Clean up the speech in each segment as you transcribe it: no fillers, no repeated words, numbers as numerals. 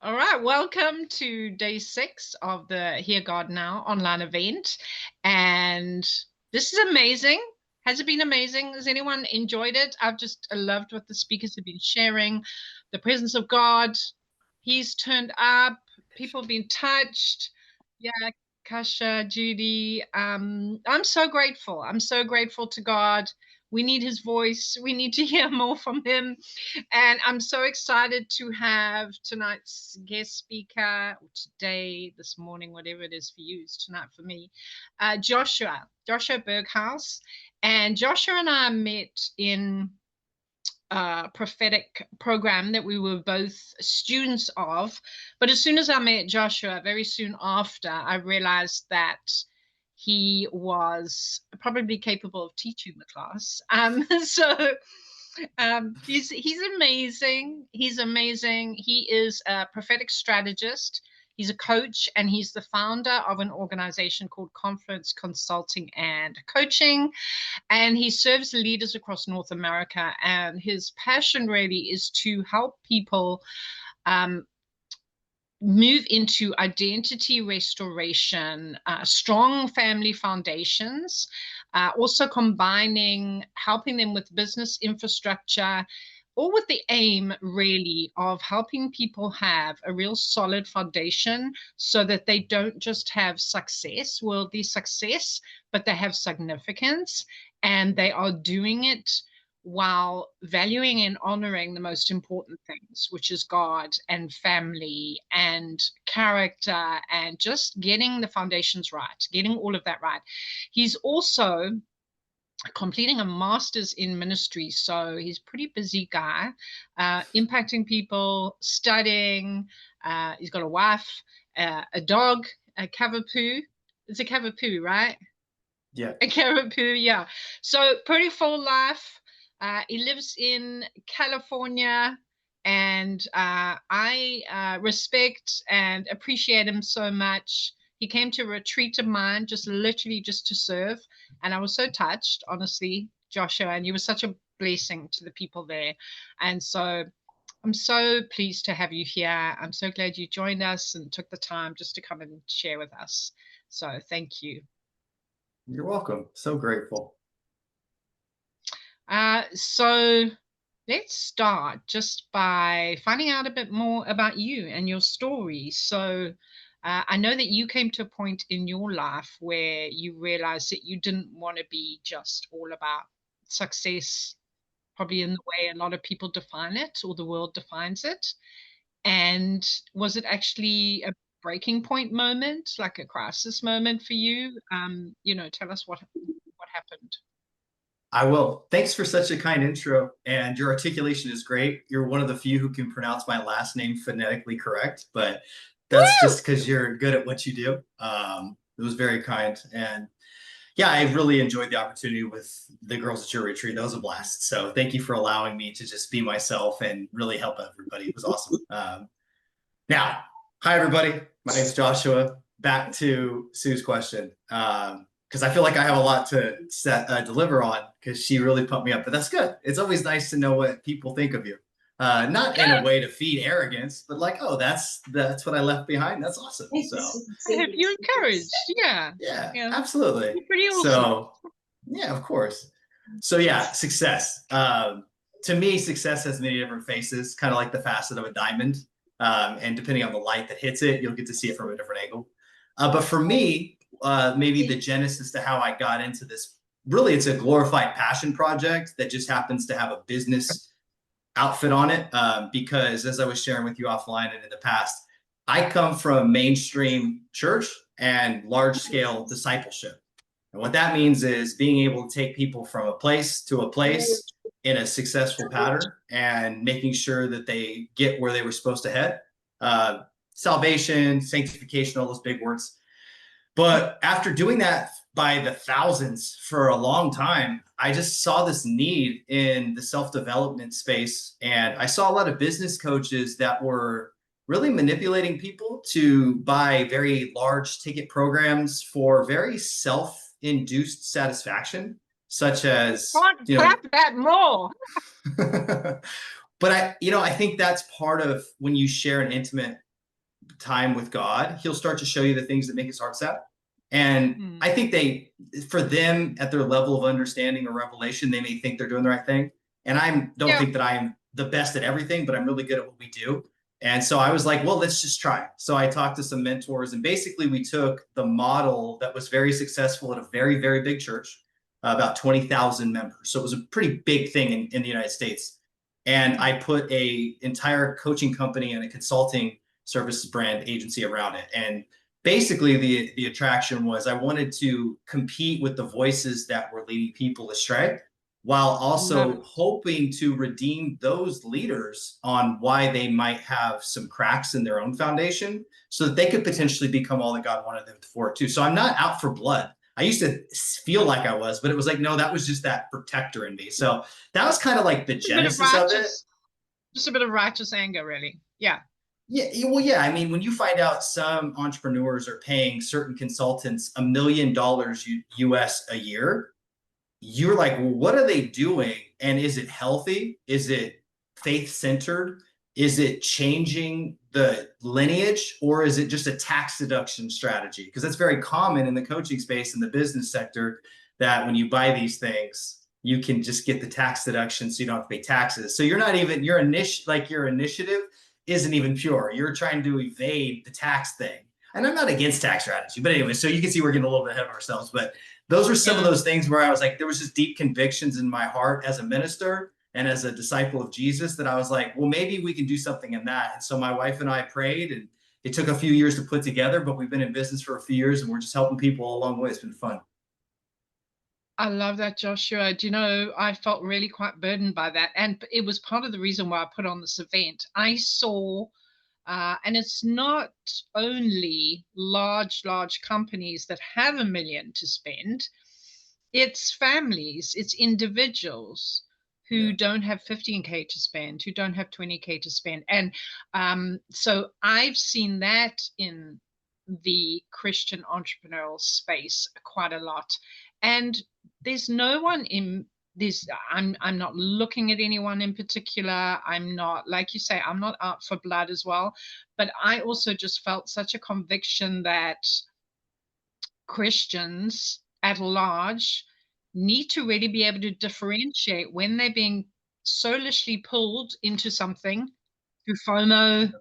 All right, welcome to day 6 of the Hear God Now online event. And this is amazing. Has it been amazing? Has anyone enjoyed it? I've just loved what the speakers have been sharing. The presence of God, He's turned up, people have been touched. Yeah, Kasha, Judy. I'm so grateful. I'm so grateful to God. We need His voice. We need to hear more from Him. And I'm so excited to have tonight's guest speaker, or today, this morning, whatever it is for you, it's tonight for me, Joshua Berghaus. And Joshua and I met in a prophetic program that we were both students of. But as soon as I met Joshua, very soon after, I realized that he was probably capable of teaching the class. He's amazing. He's amazing. He is a prophetic strategist. He's a coach, and he's the founder of an organization called Confluence Consulting and Coaching. And he serves leaders across North America. And his passion really is to help people um, move into identity restoration, strong family foundations, also combining, helping them with business infrastructure, all with the aim really of helping people have a real solid foundation so that they don't just have success, worldly success, but they have significance and they are doing it while valuing and honoring the most important things, which is God and family and character and just getting the foundations right, getting all of that right. He's also completing a master's in ministry, so he's a pretty busy guy, impacting people, studying. He's got a wife, a dog, a cavapoo. It's a cavapoo, right? Yeah. A cavapoo, yeah. So pretty full life. He lives in California, and I respect and appreciate him so much. He came to a retreat of mine, just literally just to serve, and I was so touched, honestly, Joshua, and you were such a blessing to the people there. And so I'm so pleased to have you here. I'm so glad you joined us and took the time just to come and share with us. So thank you. You're welcome. So grateful. So let's start just by finding out a bit more about you and your story. So I know that you came to a point in your life where you realized that you didn't want to be just all about success, probably in the way a lot of people define it or the world defines it. And was it actually a breaking point moment, like a crisis moment for you? Tell us what happened. I will. Thanks for such a kind intro. And your articulation is great. You're one of the few who can pronounce my last name phonetically correct, but that's Woo! just because you're good at what you do. It was very kind. And yeah, I really enjoyed the opportunity with the girls at your retreat. That was a blast. So thank you for allowing me to just be myself and really help everybody. It was awesome. Now, hi, everybody. My name is Joshua. Back to Sue's question. Because I feel like I have a lot to deliver on because she really pumped me up. But that's good. It's always nice to know what people think of you. Not in a way to feed arrogance, but like, oh, that's what I left behind. That's awesome. So I have you encouraged. Yeah. yeah, Yeah. absolutely. Pretty awesome. So yeah, of course. So yeah, success. To me, success has many different faces, kind of like the facet of a diamond. And depending on the light that hits it, you'll get to see it from a different angle. But for me, maybe the genesis to how I got into this, really, it's a glorified passion project that just happens to have a business outfit on it. Because as I was sharing with you offline and in the past, I come from mainstream church and large scale discipleship. And what that means is being able to take people from a place to a place in a successful pattern and making sure that they get where they were supposed to head. Salvation, sanctification, all those big words. But after doing that by the thousands for a long time, I just saw this need in the self development space. And I saw a lot of business coaches that were really manipulating people to buy very large ticket programs for very self induced satisfaction, such as, Clap that more. but I think that's part of when you share an intimate time with God, he'll start to show you the things that make his heart sad. And Mm. I think for them at their level of understanding or revelation, they may think they're doing the right thing. And I don't Yeah. think that I'm the best at everything, but I'm really good at what we do. And so I was like, well, let's just try. So I talked to some mentors, and basically we took the model that was very successful at a very, very big church, about 20,000 members. So it was a pretty big thing in the United States. And I put a entire coaching company and a consulting services brand agency around it. And basically the attraction was I wanted to compete with the voices that were leading people astray, while Love it. also hoping to redeem those leaders on why they might have some cracks in their own foundation so that they could potentially become all that God wanted them for too. So I'm not out for blood. I used to feel like I was, but it was like, no, that was just that protector in me. So that was kind of like the A bit of genesis of it. righteous, just a bit of righteous anger, really. Yeah. Yeah, well, yeah. I mean, when you find out some entrepreneurs are paying certain consultants $1 million US a year, you're like, well, what are they doing? And is it healthy? Is it faith centered? Is it changing the lineage, or is it just a tax deduction strategy? Because that's very common in the coaching space in the business sector, that when you buy these things, you can just get the tax deduction so you don't have to pay taxes. So you're not even, your initiative isn't even pure. You're trying to evade the tax thing. And I'm not against tax strategy, but anyway, so you can see we're getting a little bit ahead of ourselves. But those were some of Yeah. those things where I was like, there was just deep convictions in my heart as a minister and as a disciple of Jesus, that I was like, well, maybe we can do something in that. And so my wife and I prayed, and it took a few years to put together, but we've been in business for a few years and we're just helping people along the way. It's been fun. I love that, Joshua. Do you know, I felt really quite burdened by that. And it was part of the reason why I put on this event. I saw, and it's not only large companies that have 1 million to spend, it's families, it's individuals who Yeah. don't have 15K to spend, who don't have 20K to spend. And so I've seen that in the Christian entrepreneurial space quite a lot. And there's no one in this, I'm not looking at anyone in particular. I'm not, like you say, I'm not out for blood as well. But I also just felt such a conviction that Christians at large need to really be able to differentiate when they're being soulishly pulled into something through FOMO,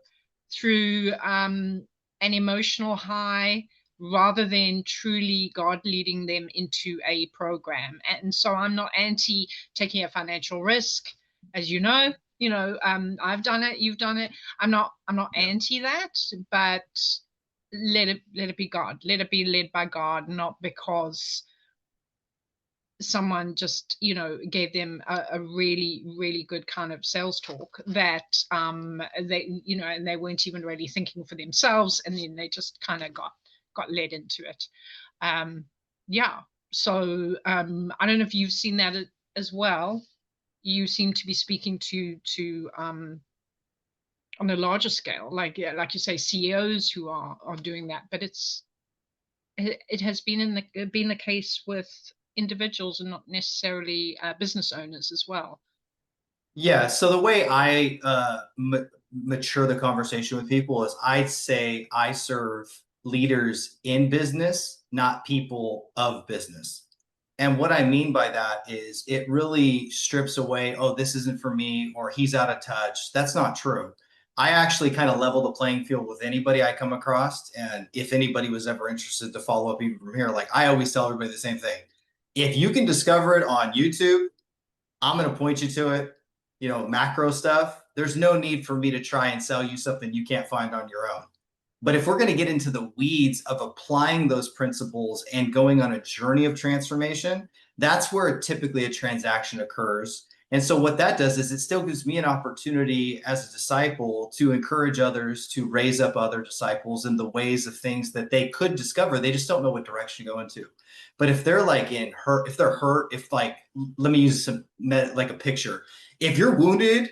through an emotional high, rather than truly God leading them into a program. And so I'm not anti taking a financial risk, as you know. I've done it, you've done it. I'm not Yeah. anti that, but let it be God. Let it be led by God, not because someone just gave them a really good kind of sales talk that they and they weren't even really thinking for themselves, and then they just kind of got led into it. Yeah. So I don't know if you've seen that as well. You seem to be speaking to on a larger scale, like, yeah, like you say, CEOs who are doing that, but it has been the case with individuals and not necessarily business owners as well. Yeah. So the way I mature the conversation with people is I'd say I serve leaders in business, not people of business. And what I mean by that is it really strips away, oh, this isn't for me, or he's out of touch. That's not true. I actually kind of level the playing field with anybody I come across. And if anybody was ever interested to follow up even from here, like I always tell everybody the same thing. If you can discover it on YouTube, I'm going to point you to it. Macro stuff. There's no need for me to try and sell you something you can't find on your own. But if we're going to get into the weeds of applying those principles and going on a journey of transformation, that's where typically a transaction occurs. And so what that does is it still gives me an opportunity as a disciple to encourage others to raise up other disciples in the ways of things that they could discover. They just don't know what direction to go into. But if they're like if they're hurt, if like, let me use like a picture. If you're wounded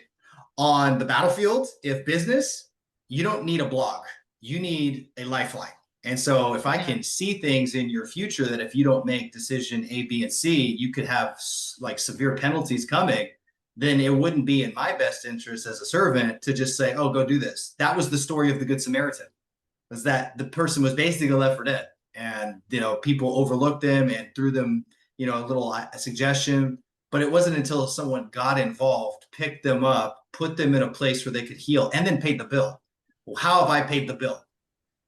on the battlefield, if business, you don't need a blog, you need a lifeline. And so if I Yeah. can see things in your future that if you don't make decision A, B, and C, you could have like severe penalties coming, then it wouldn't be in my best interest as a servant to just say, oh, go do this. That was the story of the Good Samaritan. was that the person was basically left for dead. And, people overlooked them and threw them, a little suggestion. But it wasn't until someone got involved, picked them up, put them in a place where they could heal, and then paid the bill. Well, how have I paid the bill?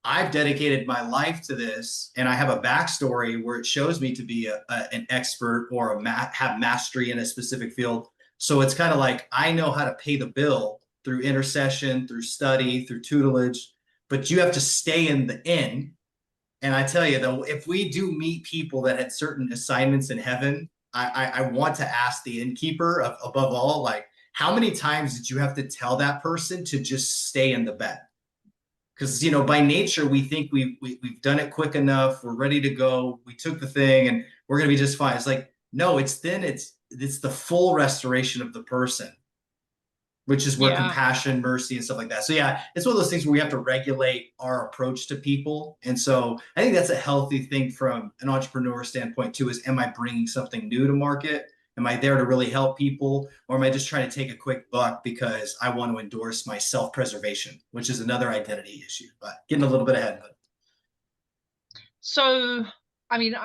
I've dedicated my life to this, and I have a backstory where it shows me to be an expert or have mastery in a specific field. So it's kind of like I know how to pay the bill through intercession, through study, through tutelage, but you have to stay in the inn. And I tell you though, if we do meet people that had certain assignments in heaven, I want to ask the innkeeper above all, like, how many times did you have to tell that person to just stay in the bed? Because by nature we think we've done it quick enough, we're ready to go, we took the thing, and we're going to be just fine. It's like, no, it's the full restoration of the person, which is where Yeah. compassion, mercy, and stuff like that. So yeah, it's one of those things where we have to regulate our approach to people. And so I think that's a healthy thing from an entrepreneur standpoint too, is am I bringing something new to market? Am I there to really help people? Or am I just trying to take a quick buck because I want to endorse my self-preservation, which is another identity issue, but getting a little bit ahead of it. So, I mean,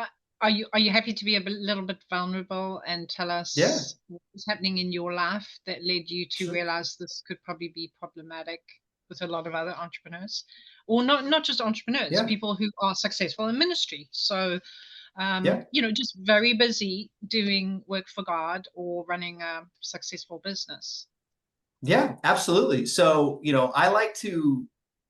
are you happy to be a little bit vulnerable and tell Yeah, us what was happening in your life that led you to sure. realize this could probably be problematic with a lot of other entrepreneurs, or not just entrepreneurs, Yeah, people who are successful in ministry. So, yeah. just very busy doing work for God or running a successful business. Yeah, absolutely. So, I like to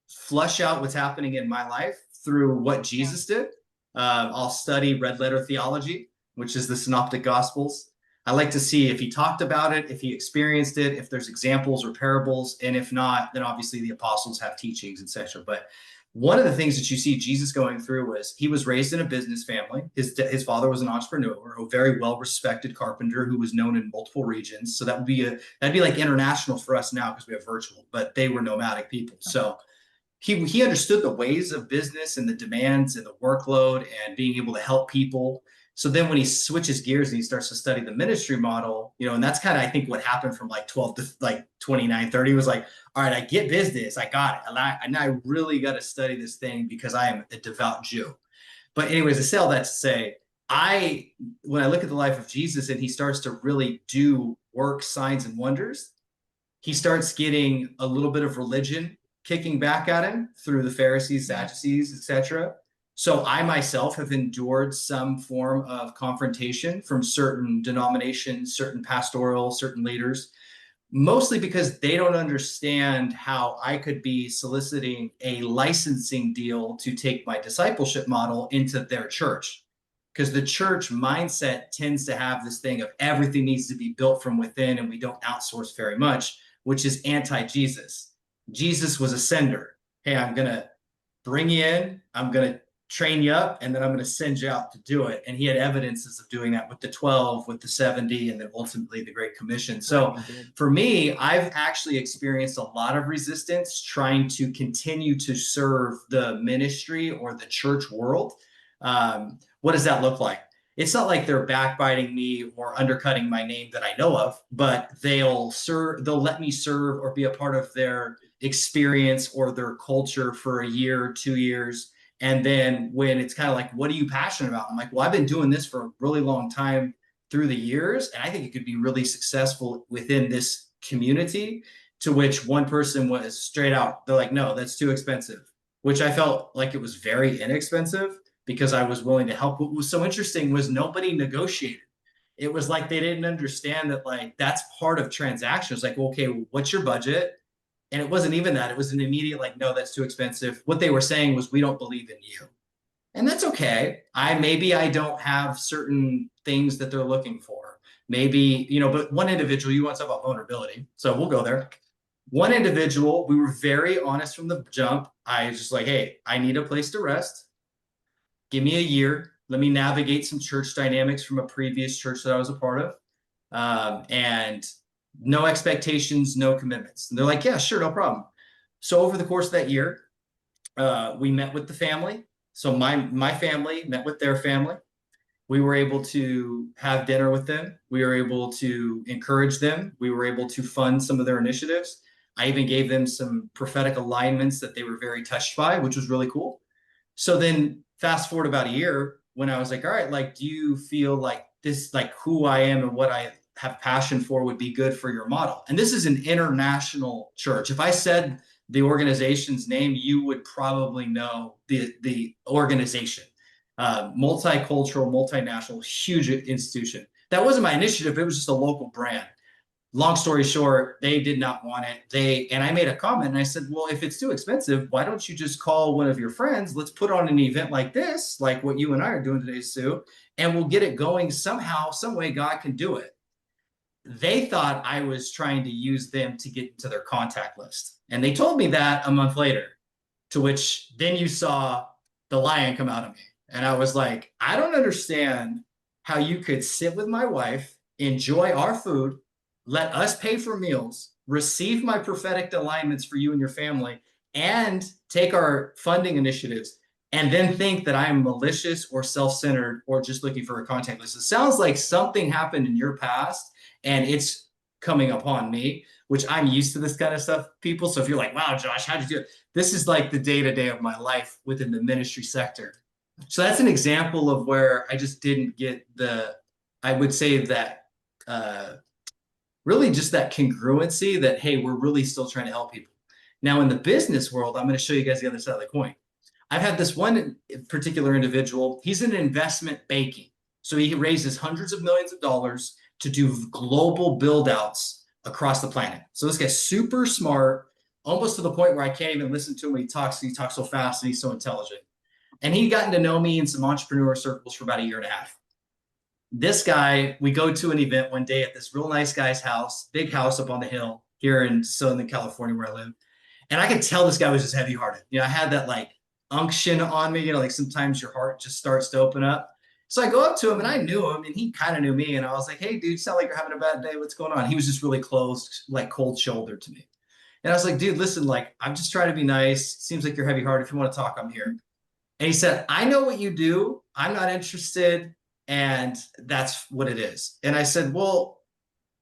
flush out what's happening in my life through what Yeah. Jesus did. I'll study red letter theology, which is the synoptic gospels. I like to see if he talked about it, if he experienced it, if there's examples or parables, and if not, then obviously the apostles have teachings, etc. But one of the things that you see Jesus going through was he was raised in a business family. His father was an entrepreneur, a very well respected carpenter who was known in multiple regions. So that'd be like international for us now because we have virtual, but they were nomadic people. So he understood the ways of business and the demands and the workload and being able to help people. So then when he switches gears and he starts to study the ministry model, and that's kind of, I think, what happened from like 12 to like 29, 30 was like, all right, I get business. I got it. And I really got to study this thing because I am a devout Jew. But anyways, I say all that to say, when I look at the life of Jesus and he starts to really do work, signs, and wonders, he starts getting a little bit of religion kicking back at him through the Pharisees, Yeah. Sadducees, etc. So I myself have endured some form of confrontation from certain denominations, certain pastoral, certain leaders, mostly because they don't understand how I could be soliciting a licensing deal to take my discipleship model into their church. Because the church mindset tends to have this thing of everything needs to be built from within and we don't outsource very much, which is anti Jesus. Jesus was a sender. Hey, I'm going to bring you in, I'm going to train you up, and then I'm going to send you out to do it. And he had evidences of doing that with the 12, with the 70, and then ultimately the Great Commission. So for me, I've actually experienced a lot of resistance trying to continue to serve the ministry or the church world. What does that look like? It's not like they're backbiting me or undercutting my name that I know of, but they'll let me serve or be a part of their experience or their culture for a year, 2 years. And then when it's kind of like, what are you passionate about? I'm like, well, I've been doing this for a really long time through the years. And I think it could be really successful within this community. To which one person was straight out, they're like, no, that's too expensive, which I felt like it was very inexpensive because I was willing to help. What was so interesting was nobody negotiated. It was like they didn't understand that, like, that's part of transactions. Like, well, okay, what's your budget? And it wasn't even that. It was an immediate, like, no, that's too expensive. What they were saying was, we don't believe in you. And that's okay. Maybe I don't have certain things that they're looking for. Maybe, but one individual, you want to talk about vulnerability. So we'll go there. One individual, we were very honest from the jump. I was just like, hey, I need a place to rest. Give me a year. Let me navigate some church dynamics from a previous church that I was a part of. And no expectations, no commitments. And they're like, yeah, sure, no problem. So over the course of that year, we met with the family. So my family met with their family. We were able to have dinner with them. We were able to encourage them. We were able to fund some of their initiatives. I even gave them some prophetic alignments that they were very touched by, which was really cool. So then fast forward about a year when I was like, all right, like, do you feel like this, like who I am and what I have passion for would be good for your model? And this is an international church. If I said the organization's name, you would probably know the organization. Multicultural, multinational, huge institution. That wasn't my initiative. It was just a local brand. Long story short, they did not want it. And I made a comment and I said, well, if it's too expensive, why don't you just call one of your friends? Let's put on an event like this, like what you and I are doing today, Sue, and we'll get it going somehow, some way God can do it. They thought I was trying to use them to get into their contact list. And they told me that a month later, to which then you saw the lion come out of me. And I was like, I don't understand how you could sit with my wife, enjoy our food, let us pay for meals, receive my prophetic alignments for you and your family, and take our funding initiatives, and then think that I am malicious or self-centered or just looking for a contact list. It sounds like something happened in your past and it's coming upon me, which I'm used to this kind of stuff, people. So if you're like, wow, Josh, how'd you do it? This is like the day-to-day of my life within the ministry sector. So that's an example of where I just didn't get I would say that really just that congruency that, hey, we're really still trying to help people. Now in the business world, I'm going to show you guys the other side of the coin. I've had this one particular individual. He's in investment banking. So he raises hundreds of millions of dollars to do global build outs across the planet. So this guy's super smart, almost to the point where I can't even listen to him when he talks. He talks so fast and he's so intelligent. And he'd gotten to know me in some entrepreneur circles for about a year and a half. This guy, we go to an event one day at this real nice guy's house, big house up on the hill here in Southern California where I live. And I could tell this guy was just heavy hearted. I had that like unction on me, like sometimes your heart just starts to open up. So I go up to him and I knew him and he kind of knew me. And I was like, hey, dude, you sound like you're having a bad day. What's going on? He was just really closed, like cold shouldered to me. And I was like, dude, listen, like, I'm just trying to be nice. Seems like you're heavy hearted. If you want to talk, I'm here. And he said, I know what you do. I'm not interested. And that's what it is. And I said, well,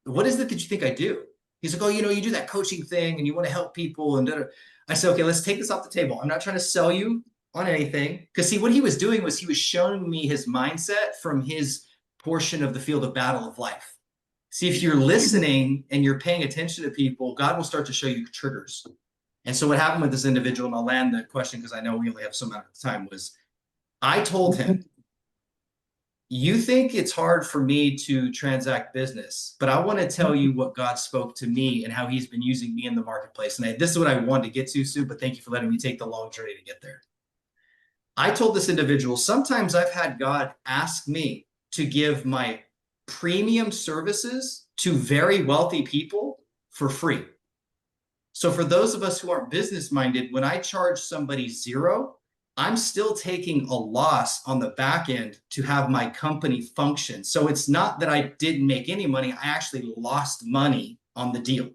what is it that you think I do? He's like, oh, you do that coaching thing and you want to help people. And I said, okay, let's take this off the table. I'm not trying to sell you on anything. Because see, what he was doing was he was showing me his mindset from his portion of the field of battle of life. See, if you're listening and you're paying attention to people, God will start to show you triggers. And so what happened with this individual, and I'll land the question because I know we only have so much time, was I told him, you think it's hard for me to transact business, but I want to tell you what God spoke to me and how he's been using me in the marketplace. And this is what I wanted to get to, Sue, but thank you for letting me take the long journey to get there. I told this individual, sometimes I've had God ask me to give my premium services to very wealthy people for free. So for those of us who aren't business minded, when I charge somebody zero, I'm still taking a loss on the back end to have my company function. So it's not that I didn't make any money. I actually lost money on the deal.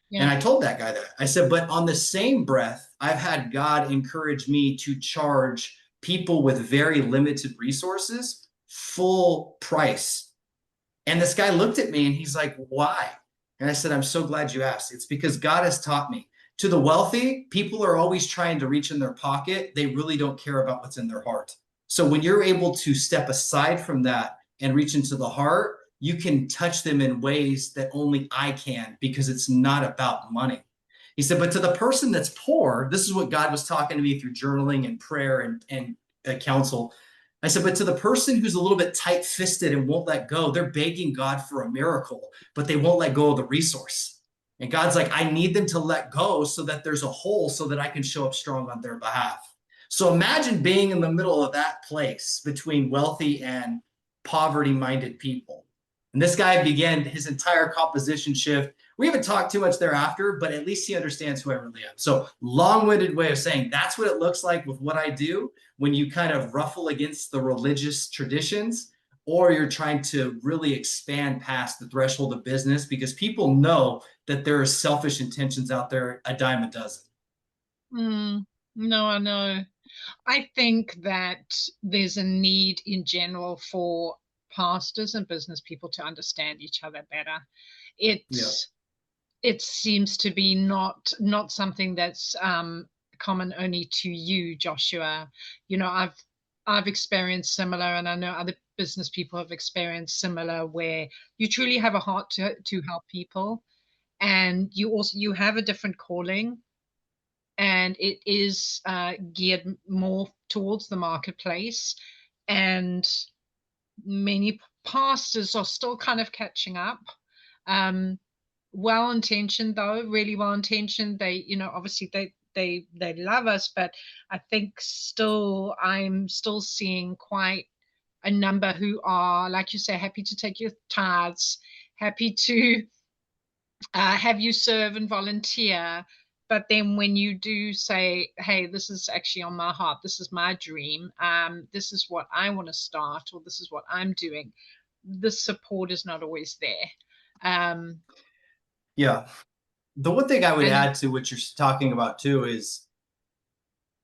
Yeah. And I told that guy that. I said, but on the same breath, I've had God encourage me to charge people with very limited resources full price. And this guy looked at me and he's like, why? And I said, I'm so glad you asked. It's because God has taught me. To the wealthy, people are always trying to reach in their pocket. They really don't care about what's in their heart. So when you're able to step aside from that and reach into the heart, you can touch them in ways that only I can, because it's not about money. He said, but to the person that's poor, this is what God was talking to me through journaling and prayer and counsel. I said, but to the person who's a little bit tight-fisted and won't let go, they're begging God for a miracle, but they won't let go of the resource. And God's like, I need them to let go so that there's a hole so that I can show up strong on their behalf. So imagine being in the middle of that place between wealthy and poverty-minded people. And this guy began his entire composition shift. We haven't talked too much thereafter, but at least he understands who I really am. So long-winded way of saying that's what it looks like with what I do when you kind of ruffle against the religious traditions, or you're trying to really expand past the threshold of business, because people know that there are selfish intentions out there a dime a dozen. No, I know. I think that there's a need in general for pastors and business people to understand each other better. it seems to be not something that's common only to you, Joshua. I've experienced similar, and I know other business people have experienced similar, where you truly have a heart to help people, and you have a different calling, and it is geared more towards the marketplace, and many pastors are still kind of catching up. Um, well intentioned though, really well intentioned. They, obviously they love us, but I think still I'm still seeing quite a number who are, like you say, happy to take your tithes, happy to have you serve and volunteer. But then when you do say, hey, this is actually on my heart, this is my dream, this is what I want to start, or this is what I'm doing, the support is not always there. Um, Yeah. The one thing I would and add to what you're talking about too is,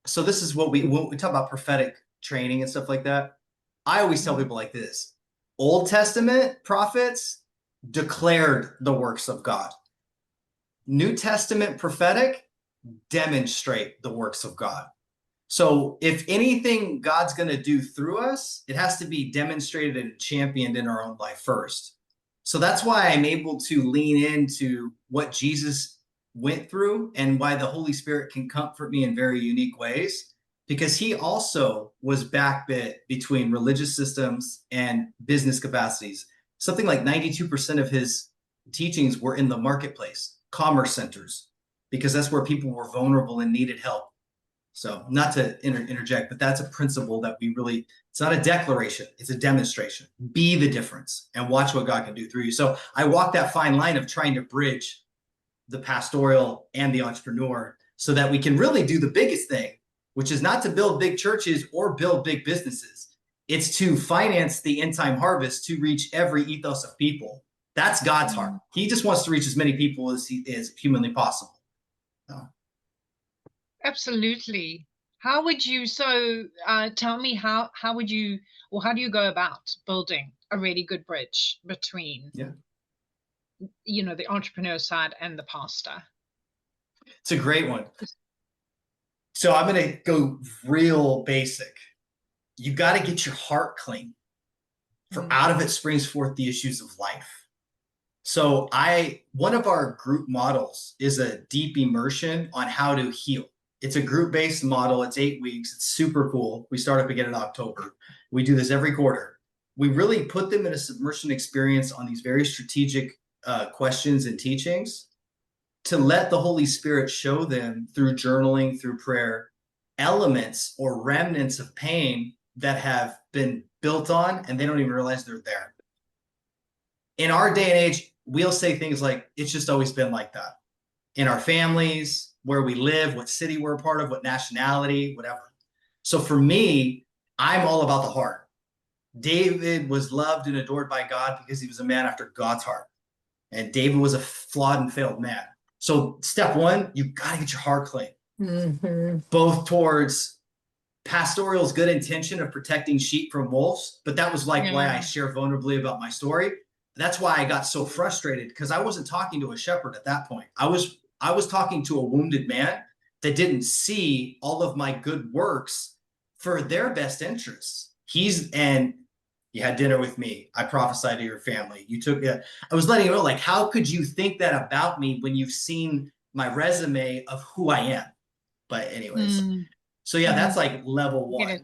so this is what when we talk about prophetic training and stuff like that. I always tell people like this: Old Testament prophets declared the works of God. New Testament prophetic demonstrate the works of God. So if anything God's going to do through us, it has to be demonstrated and championed in our own life first. So that's why I'm able to lean into what Jesus went through and why the Holy Spirit can comfort me in very unique ways, because he also was backbit between religious systems and business capacities. Something like 92% of his teachings were in the marketplace, commerce centers, because that's where people were vulnerable and needed help. So not to interject, but that's a principle that we really, it's not a declaration, it's a demonstration. Be the difference and watch what God can do through you. So I walk that fine line of trying to bridge the pastoral and the entrepreneur so that we can really do the biggest thing, which is not to build big churches or build big businesses. It's to finance the end time harvest to reach every ethos of people. That's God's heart. He just wants to reach as many people as he is humanly possible. So. absolutely. How would you, so tell me, how would you, or how do you go about building a really good bridge between, Yeah, the entrepreneur side and the pastor? it's a great one. So I'm going to go real basic. You got to get your heart clean, for Mm. out of it springs forth the issues of life. So one of our group models is a deep immersion on how to heal. It's a group-based model. It's 8 weeks. It's super cool. We start up again in October. We do this every quarter. We really put them in a submersion experience on these very strategic questions and teachings to let the Holy Spirit show them through journaling, through prayer, elements or remnants of pain that have been built on and they don't even realize they're there. In our day and age, we'll say things like, it's just always been like that. In our families, where we live, what city we're a part of, what nationality, whatever. So for me, I'm all about the heart. David was loved and adored by God because he was a man after God's heart. And David was a flawed and failed man. So step one, you got to get your heart clean, both towards pastoral's good intention of protecting sheep from wolves. But that was like why I share vulnerably about my story. That's why I got so frustrated, because I wasn't talking to a shepherd at that point. I was talking to a wounded man that didn't see all of my good works for their best interests. And you had dinner with me. I prophesied to your family. I was letting you know, like, how could you think that about me when you've seen my resume of who I am? But anyways, so yeah, that's like level one.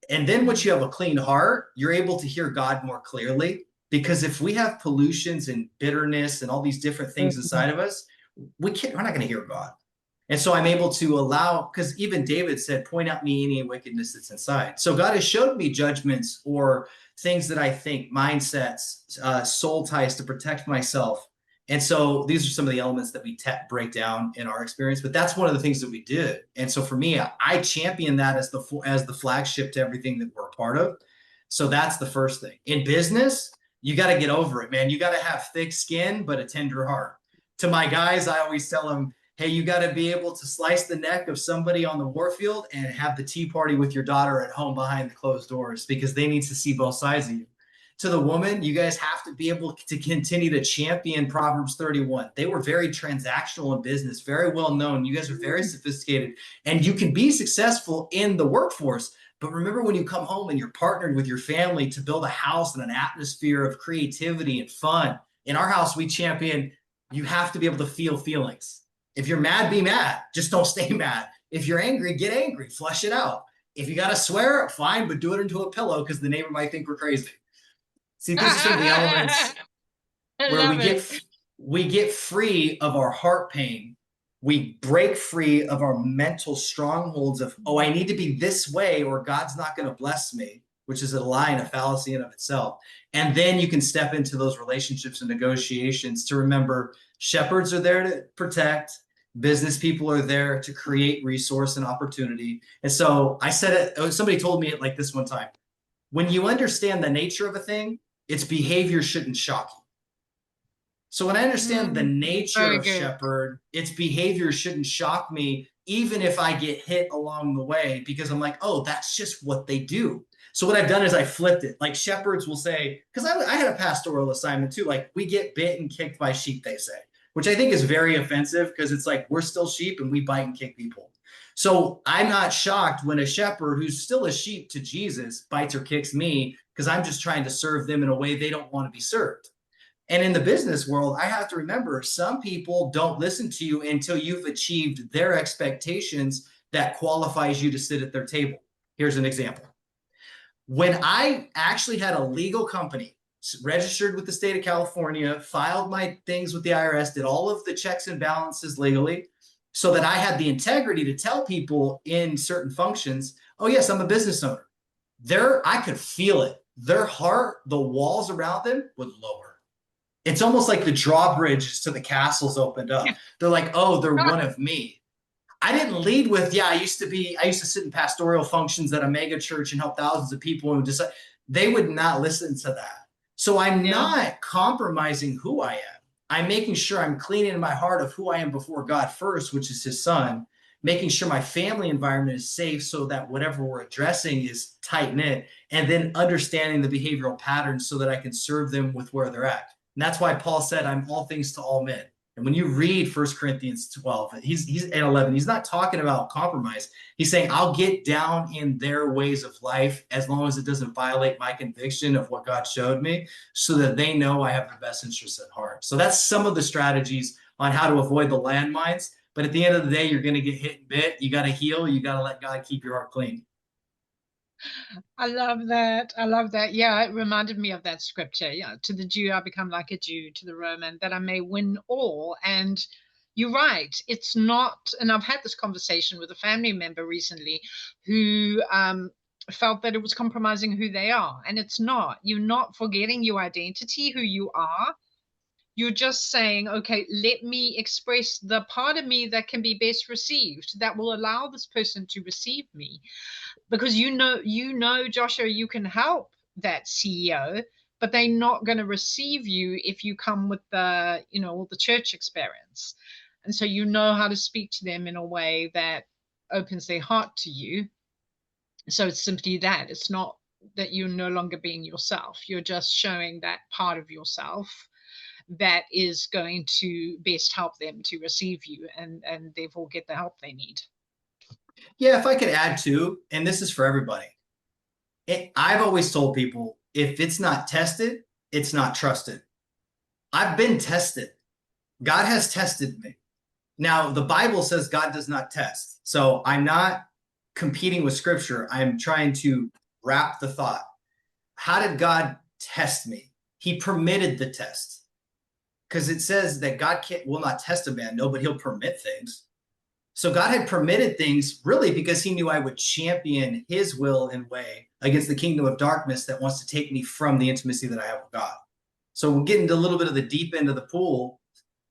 And then once you have a clean heart, you're able to hear God more clearly. Because if we have pollutions and bitterness and all these different things inside of us, we're not going to hear God. And so I'm able to allow, because even David said, point out me any wickedness that's inside. So God has showed me judgments or things that I think, mindsets, soul ties to protect myself. And so these are some of the elements that we break down in our experience, but that's one of the things that we did. And so for me, I champion that as the flagship to everything that we're a part of. So that's the first thing. In business, you got to get over it, man. You got to have thick skin, but a tender heart. To my guys, I always tell them, hey, you got to be able to slice the neck of somebody on the warfield and have the tea party with your daughter at home behind the closed doors, because they need to see both sides of you. to the woman, you guys have to be able to continue to champion Proverbs 31. They were very transactional in business, very well known. You guys are very sophisticated, and you can be successful in the workforce. But remember, when you come home and you're partnered with your family to build a house and an atmosphere of creativity and fun. In our house, we champion you have to be able to feel feelings. If you're mad, be mad. Just don't stay mad. If you're angry, get angry. Flush it out. If you got to swear, fine, but do it into a pillow because the neighbor might think we're crazy. See, these are some of the elements I where love it. we get free of our heart pain. We break free of our mental strongholds of, oh, I need to be this way or God's not going to bless me, which is a lie and a fallacy in of itself. And then you can step into those relationships and negotiations to remember shepherds are there to protect, business people are there to create resource and opportunity. And so I said it, somebody told me it like this one time. When you understand the nature of a thing, its behavior shouldn't shock you. So when I understand the nature Very of good. shepherd, its behavior shouldn't shock me, even if I get hit along the way, because I'm like, oh, that's just what they do. So what I've done is I flipped it. Like shepherds will say, because I had a pastoral assignment too, like we get bit and kicked by sheep, they say, which I think is very offensive because it's like we're still sheep and we bite and kick people. So I'm not shocked when a shepherd who's still a sheep to Jesus bites or kicks me because I'm just trying to serve them in a way they don't want to be served. And in the business world, I have to remember some people don't listen to you until you've achieved their expectations that qualifies you to sit at their table. Here's an example. When I actually had a legal company, registered with the state of California, filed my things with the IRS, did all of the checks and balances legally, so that I had the integrity to tell people in certain functions, oh, yes, I'm a business owner. I could feel it. Their heart, the walls around them would lower. It's almost like the drawbridge to the castles opened up. They're like, oh, they're one of me. I didn't lead with, yeah, I used to sit in pastoral functions at a mega church and help thousands of people. And just, they would not listen to that. So I'm not compromising who I am. I'm making sure I'm cleaning my heart of who I am before God first, which is his son, making sure my family environment is safe so that whatever we're addressing is tight knit, and then understanding the behavioral patterns so that I can serve them with where they're at. And that's why Paul said, I'm all things to all men. And when you read 1 Corinthians 12, he's and 11, he's not talking about compromise. He's saying, I'll get down in their ways of life as long as it doesn't violate my conviction of what God showed me, so that they know I have their best interests at heart. So that's some of the strategies on how to avoid the landmines. But at the end of the day, you're going to get hit and bit. You got to heal. You got to let God keep your heart clean. I love that. I love that. Yeah, it reminded me of that scripture. Yeah, to the Jew, I become like a Jew, to the Roman, that I may win all. And you're right. It's not, and I've had this conversation with a family member recently who felt that it was compromising who they are. And it's not. You're not forgetting your identity, who you are. You're just saying, okay, let me express the part of me that can be best received, that will allow this person to receive me, because Joshua, you can help that CEO, but they're not going to receive you if you come with all the church experience. And so you know how to speak to them in a way that opens their heart to you. So it's simply that. It's not that you're no longer being yourself. You're just showing that part of yourself that is going to best help them to receive you, and therefore get the help they need. Yeah, if I could add too, and this is for everybody. I've always told people, if it's not tested, it's not trusted. I've been tested. God has tested me. Now, the Bible says God does not test. So I'm not competing with scripture. I'm trying to wrap the thought. How did God test me? He permitted the test, because it says that God will not test a man, no, but he'll permit things. So God had permitted things really because he knew I would champion his will and way against the kingdom of darkness that wants to take me from the intimacy that I have with God. So we'll get into a little bit of the deep end of the pool.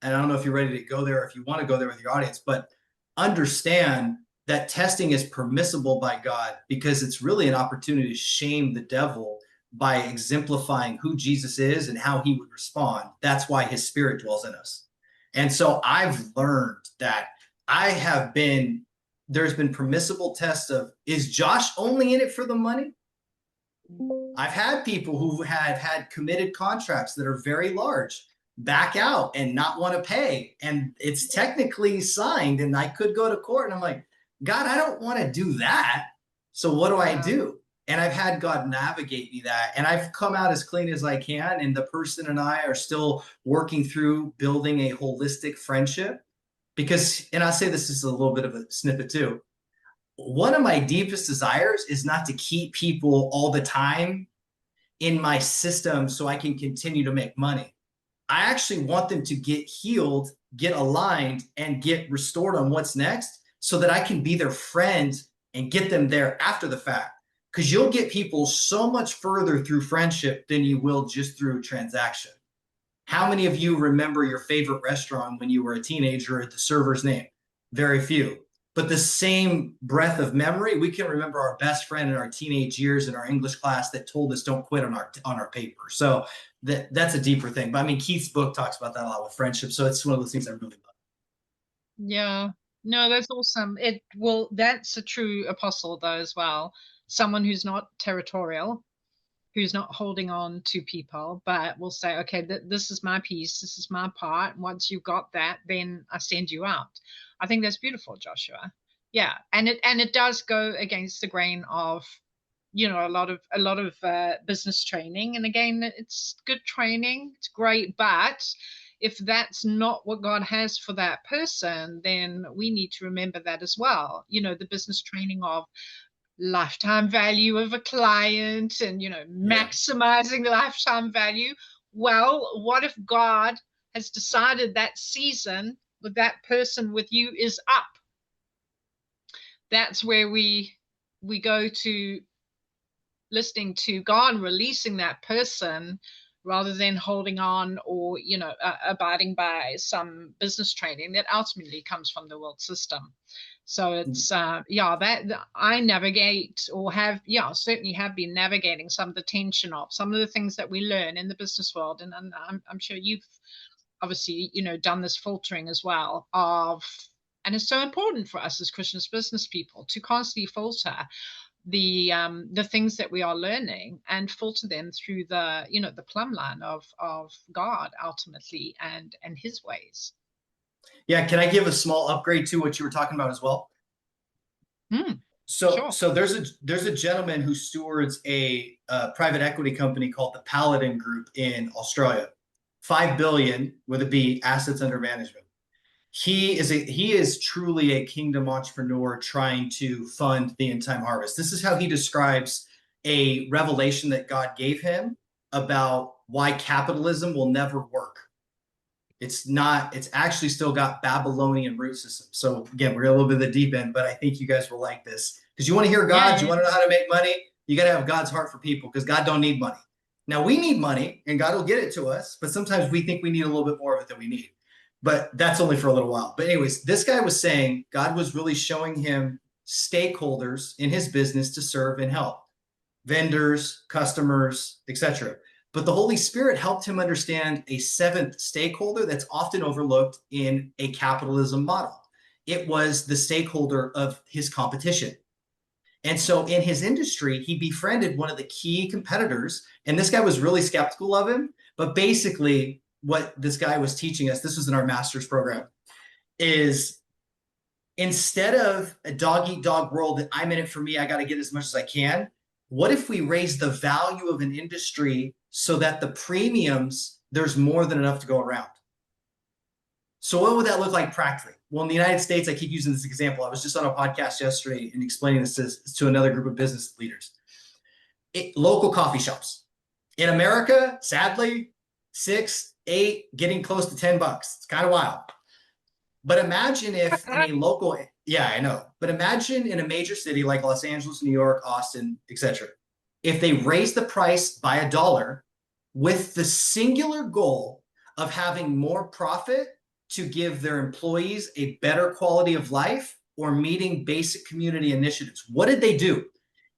And I don't know if you're ready to go there, or if you want to go there with your audience, but understand that testing is permissible by God, because it's really an opportunity to shame the devil by exemplifying who Jesus is and how he would respond. That's why his spirit dwells in us. And so I've learned that there's been permissible tests of, is Josh only in it for the money? I've had people who have had committed contracts that are very large back out and not want to pay. And it's technically signed, and I could go to court. And I'm like, God, I don't want to do that. So what do I Yeah. do? And I've had God navigate me that. And I've come out as clean as I can. And the person and I are still working through building a holistic friendship. Because, and I'll say this is a little bit of a snippet too. One of my deepest desires is not to keep people all the time in my system so I can continue to make money. I actually want them to get healed, get aligned, and get restored on what's next so that I can be their friend and get them there after the fact. Because you'll get people so much further through friendship than you will just through transaction. How many of you remember your favorite restaurant when you were a teenager at the server's name? Very few. But the same breadth of memory, we can remember our best friend in our teenage years in our English class that told us don't quit on our paper. So that's a deeper thing. But I mean, Keith's book talks about that a lot with friendship. So it's one of those things I really love. Yeah. No, that's awesome. That's a true apostle though as well. Someone who's not territorial, who's not holding on to people, but will say, okay, this is my piece, this is my part. Once you've got that, then I send you out. I think that's beautiful, Joshua. Yeah, and it does go against the grain of, a lot of business training. And again, it's good training, it's great, but if that's not what God has for that person, then we need to remember that as well. The business training of lifetime value of a client and Yeah. maximizing the lifetime value. Well, what if God has decided that season with that person with you is up? That's where we go to listening to God releasing that person rather than holding on or abiding by some business training that ultimately comes from the world system. So it's that I navigate or have certainly have been navigating some of the tension of some of the things that we learn in the business world. And I'm sure you've obviously done this filtering as well of, and it's so important for us as Christians business people to constantly filter the things that we are learning and filter them through the plumb line of God ultimately and his ways. Yeah. Can I give a small upgrade to what you were talking about as well? So, Sure. so there's a gentleman who stewards a private equity company called the Paladin Group in Australia, 5 billion with a B assets under management. He is truly a kingdom entrepreneur trying to fund the end time harvest. This is how he describes a revelation that God gave him about why capitalism will never work. It's actually still got Babylonian root system. So again, we're a little bit of the deep end, but I think you guys will like this because you want to hear God, you want to know how to make money. You got to have God's heart for people because God don't need money. Now we need money and God will get it to us, but sometimes we think we need a little bit more of it than we need. But that's only for a little while. But anyways, this guy was saying God was really showing him stakeholders in his business to serve and help, vendors, customers, etc. But the Holy Spirit helped him understand a seventh stakeholder that's often overlooked in a capitalism model. It was the stakeholder of his competition. And so in his industry, he befriended one of the key competitors. And this guy was really skeptical of him. But basically, what this guy was teaching us, this was in our master's program, is instead of a dog eat dog world that I'm in it for me, I got to get as much as I can. What if we raise the value of an industry so that the premiums, there's more than enough to go around? So what would that look like practically? Well, in the United States, I keep using this example. I was just on a podcast yesterday and explaining this to another group of business leaders. Local coffee shops. In America, sadly, 6, 8, getting close to $10. It's kind of wild. But imagine if in a local, yeah, I know. But imagine in a major city like Los Angeles, New York, Austin, etc., if they raise the price by $1 with the singular goal of having more profit to give their employees a better quality of life or meeting basic community initiatives. What did they do?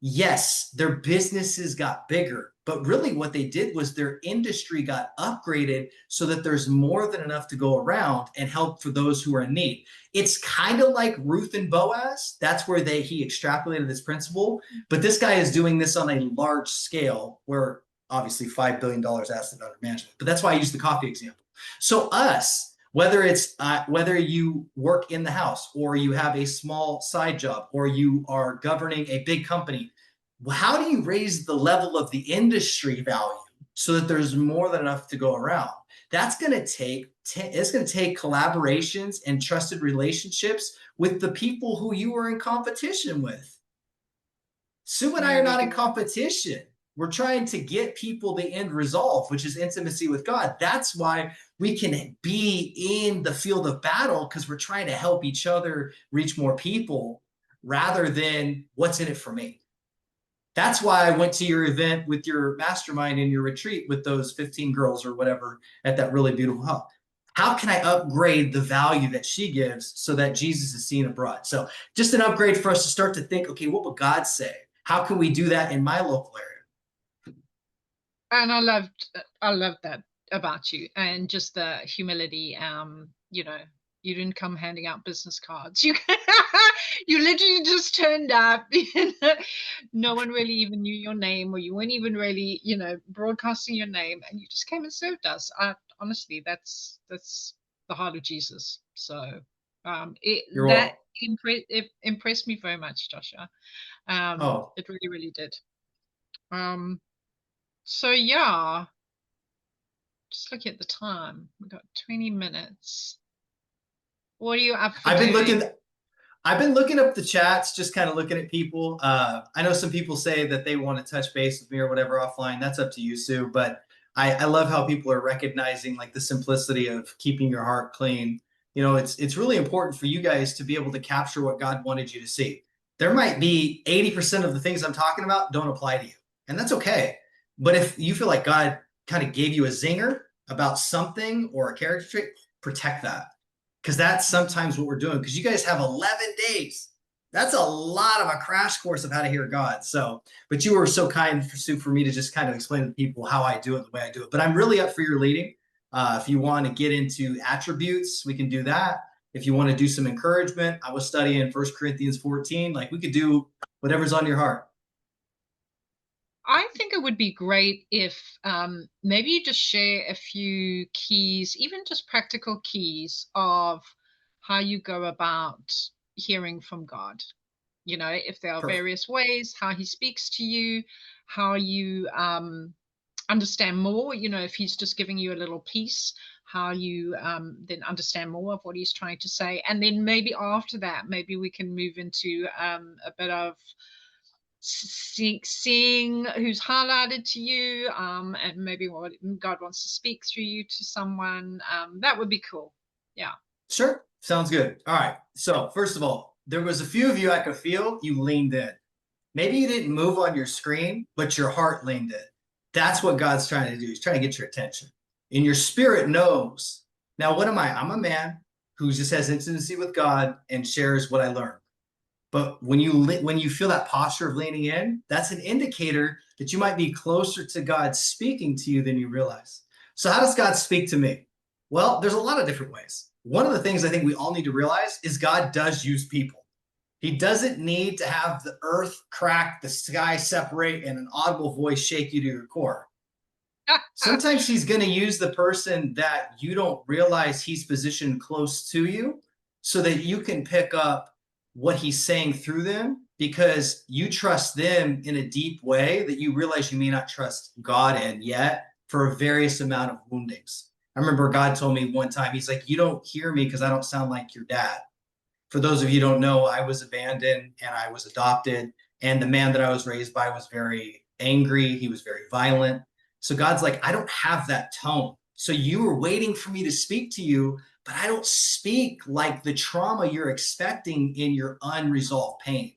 Yes, their businesses got bigger, But really what they did was their industry got upgraded so that there's more than enough to go around and help for those who are in need. It's kind of like Ruth and Boaz. That's where he extrapolated this principle. But this guy is doing this on a large scale where obviously $5 billion assets under management. But that's why I use the coffee example. So us, whether you work in the house or you have a small side job or you are governing a big company, how do you raise the level of the industry value so that there's more than enough to go around? That's going to take it's going to take collaborations and trusted relationships with the people who you are in competition with. Sue and I are not in competition. We're trying to get people the end result, which is intimacy with God. That's why we can be in the field of battle, because we're trying to help each other reach more people rather than what's in it for me. That's why I went to your event with your mastermind in your retreat with those 15 girls or whatever at that really beautiful hub. How can I upgrade the value that she gives so that Jesus is seen abroad? So just an upgrade for us to start to think, okay, what would God say? How can we do that in my local area? And I loved that about you, and just the humility. You know, you didn't come handing out business cards. You literally just turned up. No one really even knew your name, or you weren't even really, broadcasting your name, and you just came and served us. Honestly, that's the heart of Jesus. So You're that all, it impressed me very much, Joshua. oh, It really, really did. So yeah, just looking at the time, we've got 20 minutes. What are you up for I've been doing? looking. I've been looking up the chats, just kind of looking at people. I know some people say that they want to touch base with me or whatever offline. That's up to you, Sue. But I love how people are recognizing like the simplicity of keeping your heart clean. It's really important for you guys to be able to capture what God wanted you to see. There might be 80% of the things I'm talking about don't apply to you, and that's okay. But if you feel like God kind of gave you a zinger about something or a character trait, protect that, because that's sometimes what we're doing. Because you guys have 11 days. That's a lot of a crash course of how to hear God. So, but you were so kind, for me to just kind of explain to people how I do it the way I do it. But I'm really up for your leading. If you want to get into attributes, we can do that. If you want to do some encouragement, I was studying 1 Corinthians 14. Like, we could do whatever's on your heart. I think it would be great if maybe you just share a few keys, even just practical keys of how you go about hearing from God. If there are Perfect. various ways, how he speaks to you, how you understand more, if he's just giving you a little piece, how you then understand more of what he's trying to say. And then maybe after that, maybe we can move into a bit of seeing who's highlighted to you, and maybe what God wants to speak through you to someone. That would be cool. Yeah. Sure. Sounds good. All right. So, first of all, there was a few of you I could feel you leaned in. Maybe you didn't move on your screen, but your heart leaned in. That's what God's trying to do. He's trying to get your attention. And your spirit knows. Now, what am I? I'm a man who just has intimacy with God and shares what I learned. But when you feel that posture of leaning in, that's an indicator that you might be closer to God speaking to you than you realize. So how does God speak to me? Well, there's a lot of different ways. One of the things I think we all need to realize is God does use people. He doesn't need to have the earth crack, the sky separate, and an audible voice shake you to your core. Sometimes he's going to use the person that you don't realize he's positioned close to you so that you can pick up what he's saying through them, because you trust them in a deep way that you realize you may not trust God in yet, for a various amount of woundings. I remember God told me one time, he's like, you don't hear me because I don't sound like your dad. For those of you who don't know, I was abandoned and I was adopted. And the man that I was raised by was very angry. He was very violent. So God's like, I don't have that tone. So you were waiting for me to speak to you, but I don't speak like the trauma you're expecting in your unresolved pain.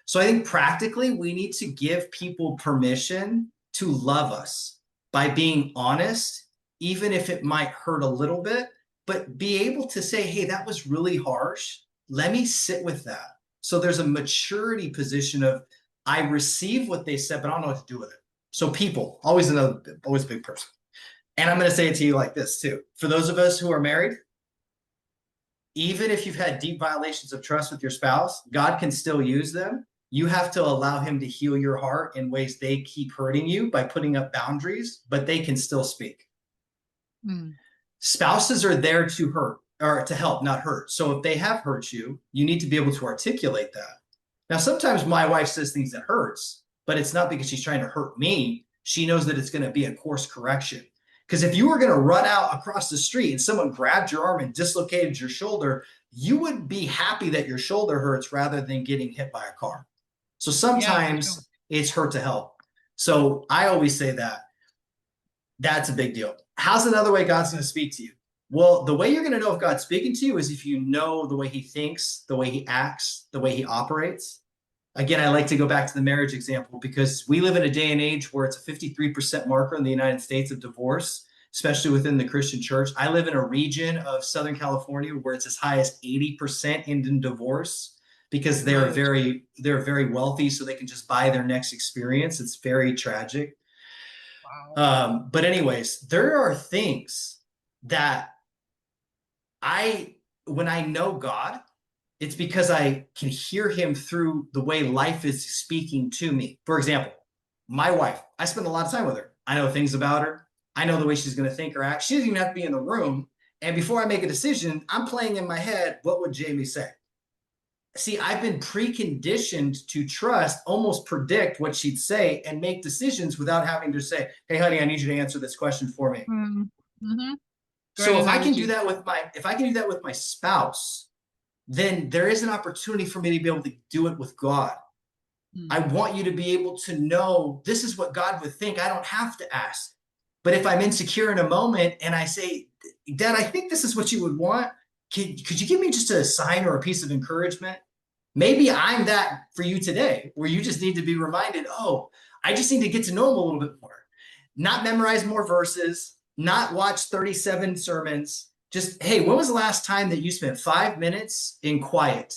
So I think practically we need to give people permission to love us by being honest, even if it might hurt a little bit, but be able to say, hey, that was really harsh. Let me sit with that. So there's a maturity position of, I receive what they said, but I don't know what to do with it. So people, always a big person. And I'm going to say it to you like this too. For those of us who are married, even if you've had deep violations of trust with your spouse, God can still use them. You have to allow him to heal your heart in ways they keep hurting you by putting up boundaries, but they can still speak. Mm. Spouses are there to hurt or to help, not hurt. So if they have hurt you, you need to be able to articulate that. Now, sometimes my wife says things that hurts, but it's not because she's trying to hurt me. She knows that it's going to be a course correction. Because if you were going to run out across the street and someone grabbed your arm and dislocated your shoulder, you would be happy that your shoulder hurts rather than getting hit by a car. So Yeah, for sure. sometimes it's hurt to help. So I always say that that's a big deal. How's another way God's going to speak to you? Well, the way you're going to know if God's speaking to you is if you know the way he thinks, the way he acts, the way he operates. Again, I like to go back to the marriage example because we live in a day and age where it's a 53% marker in the United States of divorce, especially within the Christian church. I live in a region of Southern California where it's as high as 80% in divorce because they're very wealthy, so they can just buy their next experience. It's very tragic. Wow. But anyways, there are things that when I know God, it's because I can hear him through the way life is speaking to me. For example, my wife, I spend a lot of time with her. I know things about her. I know the way she's going to think or act. She doesn't even have to be in the room. And before I make a decision, I'm playing in my head, what would Jamie say? See, I've been preconditioned to trust, almost predict what she'd say and make decisions without having to say, hey, honey, I need you to answer this question for me. Mm-hmm. Great So if I can do analogy. that with my spouse, then there is an opportunity for me to be able to do it with God. I want you to be able to know this is what God would think. I don't have to ask. But if I'm insecure in a moment and I say, Dad, I think this is what you would want, could you give me just a sign or a piece of encouragement? Maybe I'm that for you today, where you just need to be reminded, oh, I just need to get to know him a little bit more. Not memorize more verses, not watch 37 sermons. Just, hey, when was the last time that you spent 5 minutes in quiet?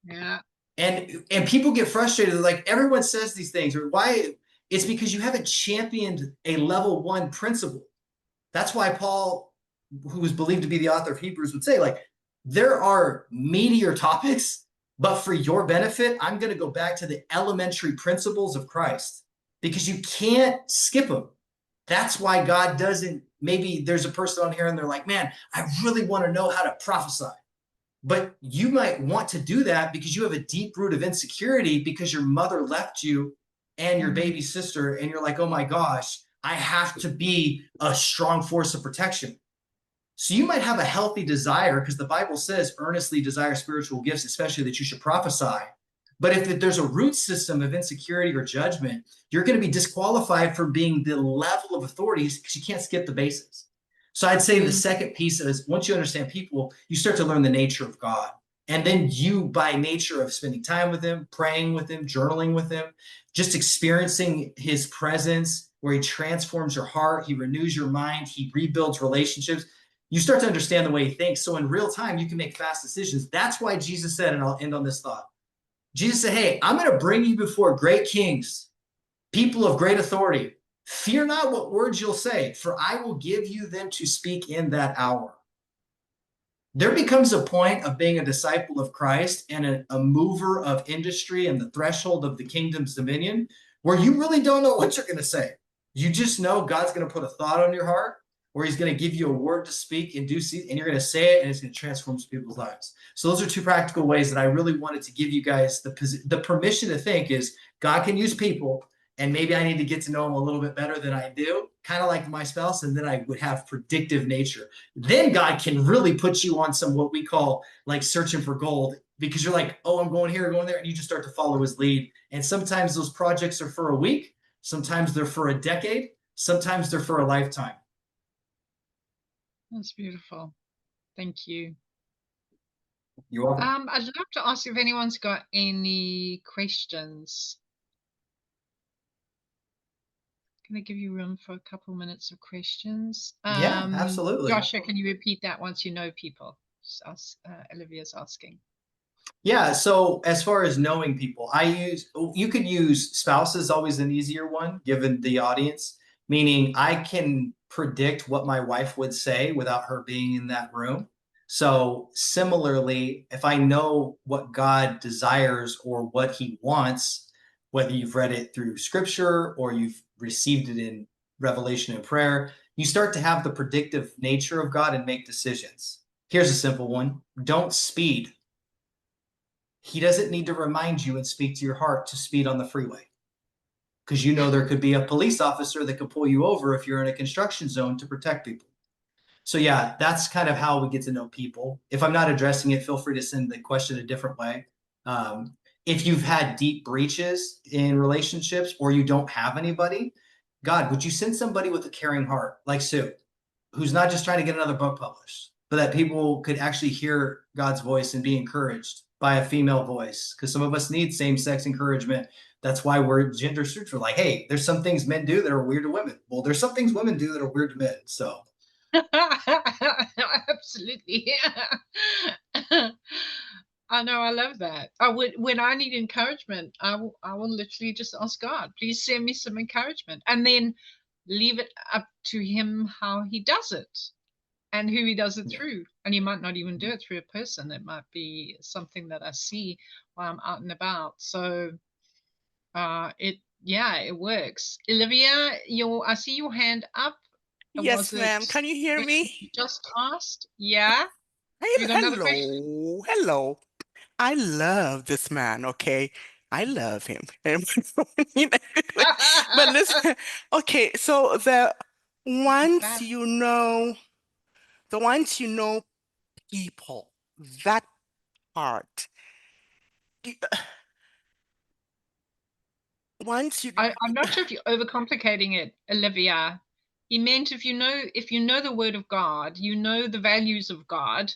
Yeah. And people get frustrated. Like, everyone says these things, or why? It's because you haven't championed a level 1 principle. That's why Paul, who is believed to be the author of Hebrews, would say, like, there are meatier topics, but for your benefit, I'm going to go back to the elementary principles of Christ because you can't skip them. That's why God doesn't. Maybe there's a person on here and they're like, man, I really want to know how to prophesy. But you might want to do that because you have a deep root of insecurity because your mother left you and your baby sister, and you're like, oh my gosh, I have to be a strong force of protection. So you might have a healthy desire because the Bible says earnestly desire spiritual gifts, especially that you should prophesy. But if there's a root system of insecurity or judgment, you're going to be disqualified from being the level of authorities because you can't skip the basics. So I'd say the second piece is once you understand people, you start to learn the nature of God. And then you, by nature of spending time with him, praying with him, journaling with him, just experiencing his presence where he transforms your heart, he renews your mind, he rebuilds relationships. You start to understand the way he thinks. So in real time, you can make fast decisions. That's why Jesus said, and I'll end on this thought. Jesus said, hey, I'm going to bring you before great kings, people of great authority. Fear not what words you'll say, for I will give you them to speak in that hour. There becomes a point of being a disciple of Christ and a mover of industry and the threshold of the kingdom's dominion where you really don't know what you're going to say. You just know God's going to put a thought on your heart, or he's going to give you a word to speak in due season, and you're going to say it, and it's going to transform people's lives. So those are two practical ways that I really wanted to give you guys the permission to think is God can use people, and maybe I need to get to know them a little bit better than I do, kind of like my spouse, and then I would have predictive nature. Then God can really put you on some what we call like searching for gold, because you're like, oh, I'm going here, going there, and you just start to follow his lead. And sometimes those projects are for a week, sometimes they're for a decade, sometimes they're for a lifetime. That's beautiful. Thank you. You're welcome. I'd love to ask if anyone's got any questions. Can I give you room for a couple minutes of questions? Yeah, absolutely. Joshua, can you repeat that once you know people? Olivia's asking. Yeah, so as far as knowing people, you could use spouse is always an easier one given the audience, meaning I can predict what my wife would say without her being in that room. So similarly, if I know what God desires or what he wants, whether you've read it through scripture or you've received it in revelation and prayer, you start to have the predictive nature of God and make decisions. Here's a simple one. Don't speed. He doesn't need to remind you and speak to your heart to speed on the freeway because you know there could be a police officer that could pull you over if you're in a construction zone to protect people. So yeah, that's kind of how we get to know people. If I'm not addressing it, feel free to send the question a different way. If you've had deep breaches in relationships or you don't have anybody, God, would you send somebody with a caring heart like Sue, who's not just trying to get another book published, but that people could actually hear God's voice and be encouraged by a female voice? Because some of us need same-sex encouragement. That's why we're gender neutral. Like, hey, there's some things men do that are weird to women. Well, there's some things women do that are weird to men. So Absolutely. I know, I love that. I would, when I need encouragement, I will literally just ask God, please send me some encouragement, and then leave it up to him how he does it and who he does it yeah. through. And he might not even do it through a person. It might be something that I see while I'm out and about. So it yeah, it works. Olivia, I see your hand up. Was Yes, it ma'am. Can you a hear question you me? just asked? Yeah. You got another question? Hello. Hello. I love this man, okay? I love him. But listen, okay, so once Bad. you know, the once you know people, that part, y- once you, I'm not sure if you're overcomplicating it, Olivia. He meant if you know the word of God, you know the values of God,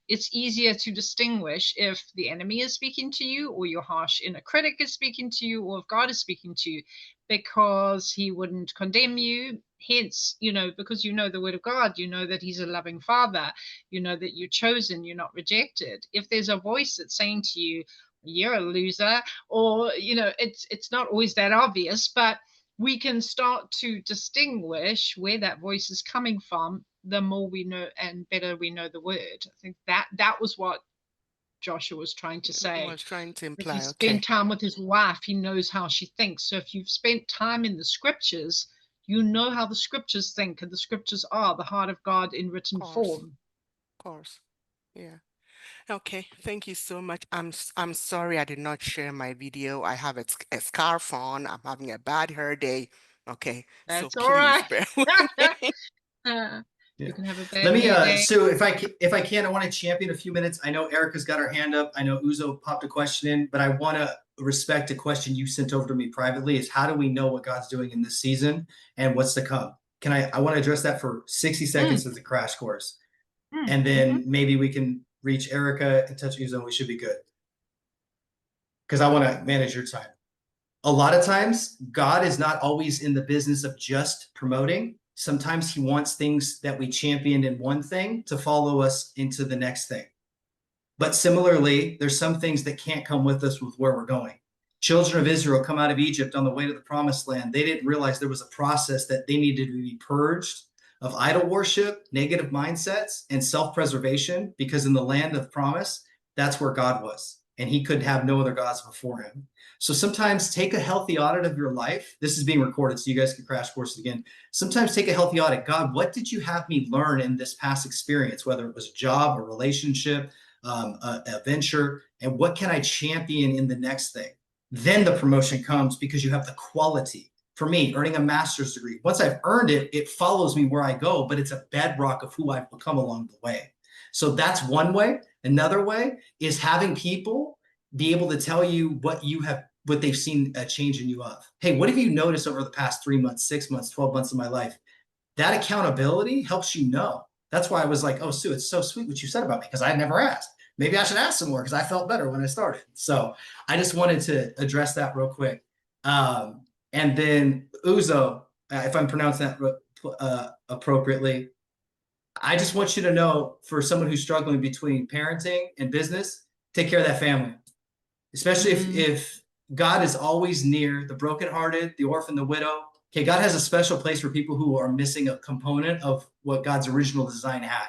it's easier to distinguish if the enemy is speaking to you or your harsh inner critic is speaking to you or if God is speaking to you because he wouldn't condemn you. Hence, because you know the word of God, you know that he's a loving father, you know that you're chosen, you're not rejected. If there's a voice that's saying to you, you're a loser, or it's not always that obvious, but we can start to distinguish where that voice is coming from the more we know and better we know the word. I think that was what Joshua was trying to say. was trying to If he imply, spent okay, time with his wife, he knows how she thinks. So if you've spent time in the scriptures, you know how the scriptures think, and the scriptures are the heart of God in written form. of course, yeah. Okay, thank you so much. I'm sorry I did not share my video. I have a scarf on. I'm having a bad hair day. Okay, so That's all please right. bear with me. Uh, Yeah. you can have a bad Let me, hair day. Sue, if I can, I want to champion a few minutes. I know Erica's got her hand up. I know Uzo popped a question in, but I want to respect a question you sent over to me privately is how do we know what God's doing in this season and what's to come? I want to address that for 60 Mm, seconds as a crash course. mm, And mhm. then maybe we can reach Erica and touch Uzo and we should be good. Because I want to manage your time. A lot of times, God is not always in the business of just promoting. Sometimes he wants things that we championed in one thing to follow us into the next thing. But similarly, there's some things that can't come with us with where we're going. Children of Israel come out of Egypt on the way to the promised land. They didn't realize there was a process that they needed to be purged of idol worship, negative mindsets, and self preservation, because in the land of promise, that's where God was. And he could have no other gods before him. So sometimes take a healthy audit of your life. This is being recorded, so you guys can crash course it again. Sometimes take a healthy audit. God, what did you have me learn in this past experience, whether it was a job, a relationship, a venture, and what can I champion in the next thing? Then the promotion comes because you have the quality. For me, earning a master's degree, once I've earned it, it follows me where I go, but it's a bedrock of who I've become along the way. So that's one way. Another way is having people be able to tell you what they've seen a change in you of. Hey, what have you noticed over the past 3 months, 6 months, 12 months of my life? That accountability helps you know. That's why I was like, oh, Sue, it's so sweet what you said about me because I had never asked. Maybe I should ask some more because I felt better when I started. So I just wanted to address that real quick. And then Uzo, if I'm pronouncing that appropriately, I just want you to know for someone who's struggling between parenting and business, take care of that family, especially if God is always near the brokenhearted, the orphan, the widow. Okay, God has a special place for people who are missing a component of what God's original design had.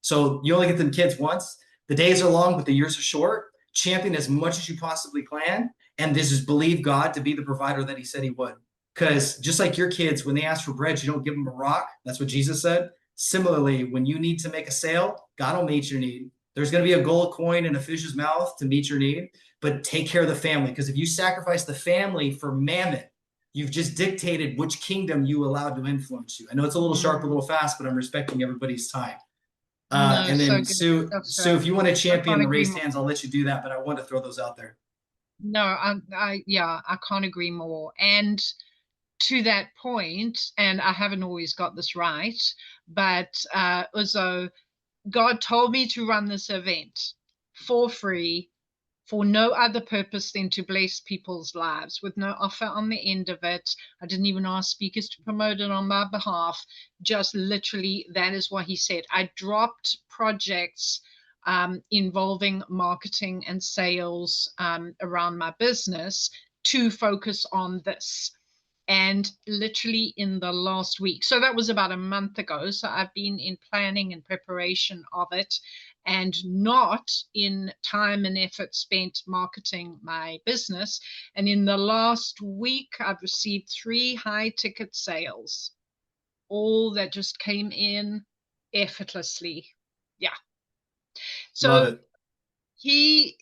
So you only get them kids once. The days are long, but the years are short. Champion as much as you possibly can, and this is believe God to be the provider that he said he would. Because just like your kids, when they ask for bread, you don't give them a rock. That's what Jesus said. Similarly, when you need to make a sale, God will meet your need. There's going to be a gold coin in a fish's mouth to meet your need, but take care of the family. Because if you sacrifice the family for mammon, you've just dictated which kingdom you allowed to influence you. I know it's a little sharp, a little fast, but I'm respecting everybody's time. No, And then so good. Sue, if you want to champion the raised more. hands, I'll let you do that, but I want to throw those out there. No, I can't agree more. And to that point, and I haven't always got this right, but Uzo, God told me to run this event for free, for no other purpose than to bless people's lives, with no offer on the end of it. I didn't even ask speakers to promote it on my behalf. Just literally, that is what he said. I dropped projects involving marketing and sales around my business to focus on this. And literally in the last week, so that was about a month ago, so I've been in planning and preparation of it, and not in time and effort spent marketing my business. And in the last week, I've received 3 high ticket sales, all that just came in effortlessly. Yeah. So he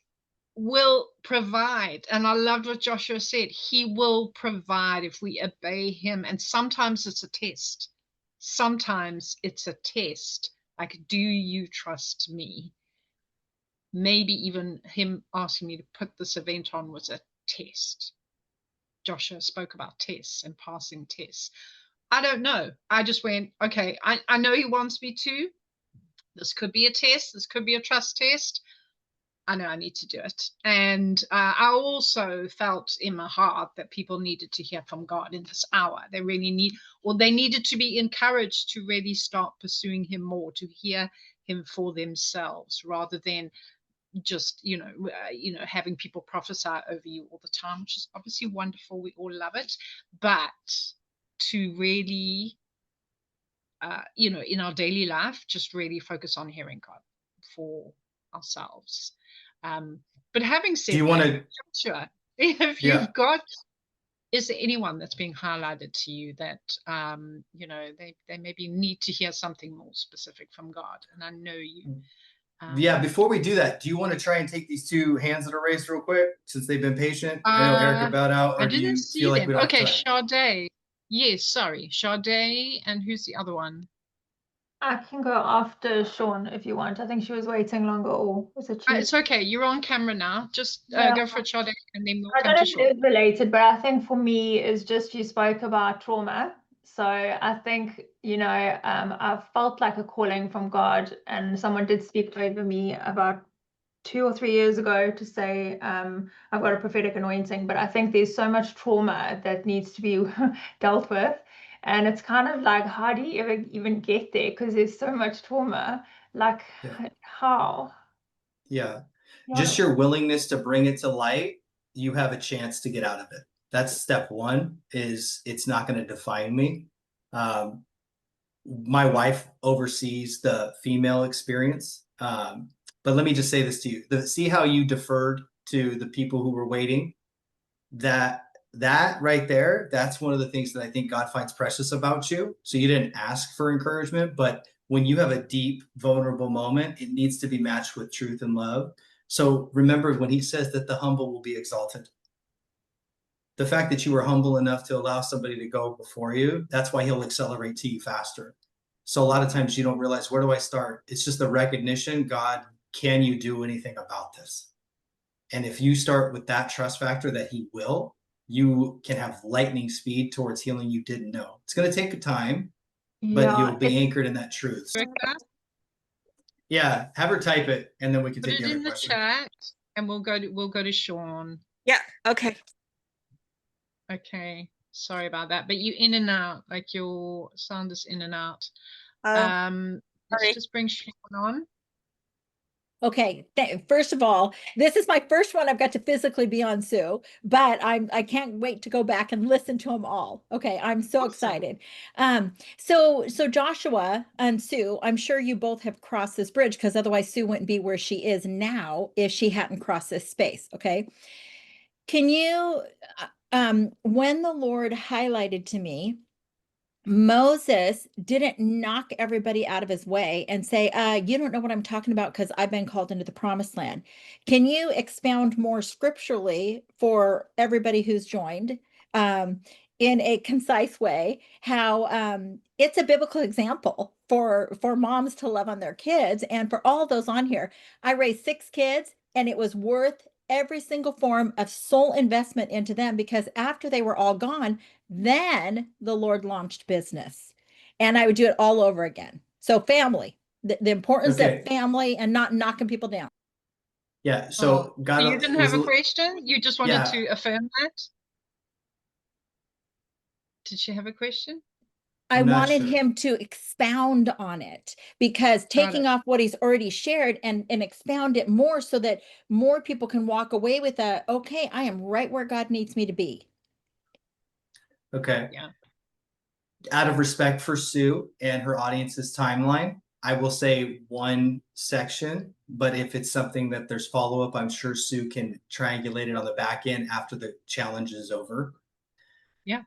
will provide. And I loved what Joshua said. He will provide if we obey him. And sometimes it's a test. Sometimes it's a test. Like, do you trust me? Maybe even him asking me to put this event on was a test. Joshua spoke about tests and passing tests. I don't know. I just went, okay, I know he wants me to. This could be a test. This could be a trust test. I know I need to do it. And I also felt in my heart that people needed to hear from God in this hour. They really they needed to be encouraged to really start pursuing him more, to hear him for themselves, rather than just, having people prophesy over you all the time, which is obviously wonderful. We all love it. But to really, in our daily life, just really focus on hearing God for ourselves. But having said do you want to, Joshua, if you've got, is there anyone that's being highlighted to you that they maybe need to hear something more specific from God? And I know you. Before we do that, do you want to try and take these 2 hands that are raised real quick, since they've been patient? I know Erica bowed out, or do you feel like we don't have time? Sade. Yes, sorry, Sade, and who's the other one? I can go after Sean if you want. I think she was waiting longer, or was it she? It's okay. You're on camera now. Just go for it, Sade, and then we'll I come don't to know Sean. if it is related, but I think for me is just you spoke about trauma. So I think, I've felt like a calling from God, and someone did speak over me about 2 or 3 years ago to say I've got a prophetic anointing, but I think there's so much trauma that needs to be dealt with. And it's kind of like, how do you ever even get there? Because there's so much trauma. Like, how? Yeah. Just your willingness to bring it to light, you have a chance to get out of it. That's step 1, is it's not going to define me. My wife oversees the female experience. But let me just say this to you. See how you deferred to the people who were waiting? That right there, that's one of the things that I think God finds precious about you. So you didn't ask for encouragement, but when you have a deep, vulnerable moment, it needs to be matched with truth and love. So remember, when he says that the humble will be exalted, the fact that you were humble enough to allow somebody to go before you, that's why he'll accelerate to you faster. So a lot of times you don't realize, where do I start? It's just the recognition, God, can you do anything about this? And if you start with that trust factor that he will, you can have lightning speed towards healing you didn't know. It's going to take time, but you'll be anchored in that truth. Yeah, have her type it, and then we can take the other question. Put it in the chat, and we'll go to Sean. Yeah. Okay. Okay. Sorry about that, but you in and out, like your sound is in and out. Sorry. Let's just bring Sean on. Okay, first of all, this is my first one I've got to physically be on, Sue, but I can't wait to go back and listen to them all. Okay, I'm so Awesome. excited. So Joshua and Sue, I'm sure you both have crossed this bridge, because otherwise Sue wouldn't be where she is now if she hadn't crossed this space. Okay. Can you, when the Lord highlighted to me, Moses didn't knock everybody out of his way and say, you don't know what I'm talking about because I've been called into the promised land. Can you expound more scripturally for everybody who's joined, in a concise way, how it's a biblical example for moms to love on their kids? And for all those on here, I raised 6 kids, and it was worth every single form of soul investment into them, because after they were all gone, then the Lord launched business, and I would do it all over again. So family, the importance Okay. of family and not knocking people down. Yeah. So So God you didn't was have a question? You just wanted Yeah. to affirm that? Did she have a question? I I'm not wanted sure. him to expound on it, because Got taking it. off what he's already shared and expound it more, so that more people can walk away with a, okay, I am right where God needs me to be. Okay. Yeah. Out of respect for Sue and her audience's timeline, I will say one section, but if it's something that there's follow-up, I'm sure Sue can triangulate it on the back end after the challenge is over. Yeah.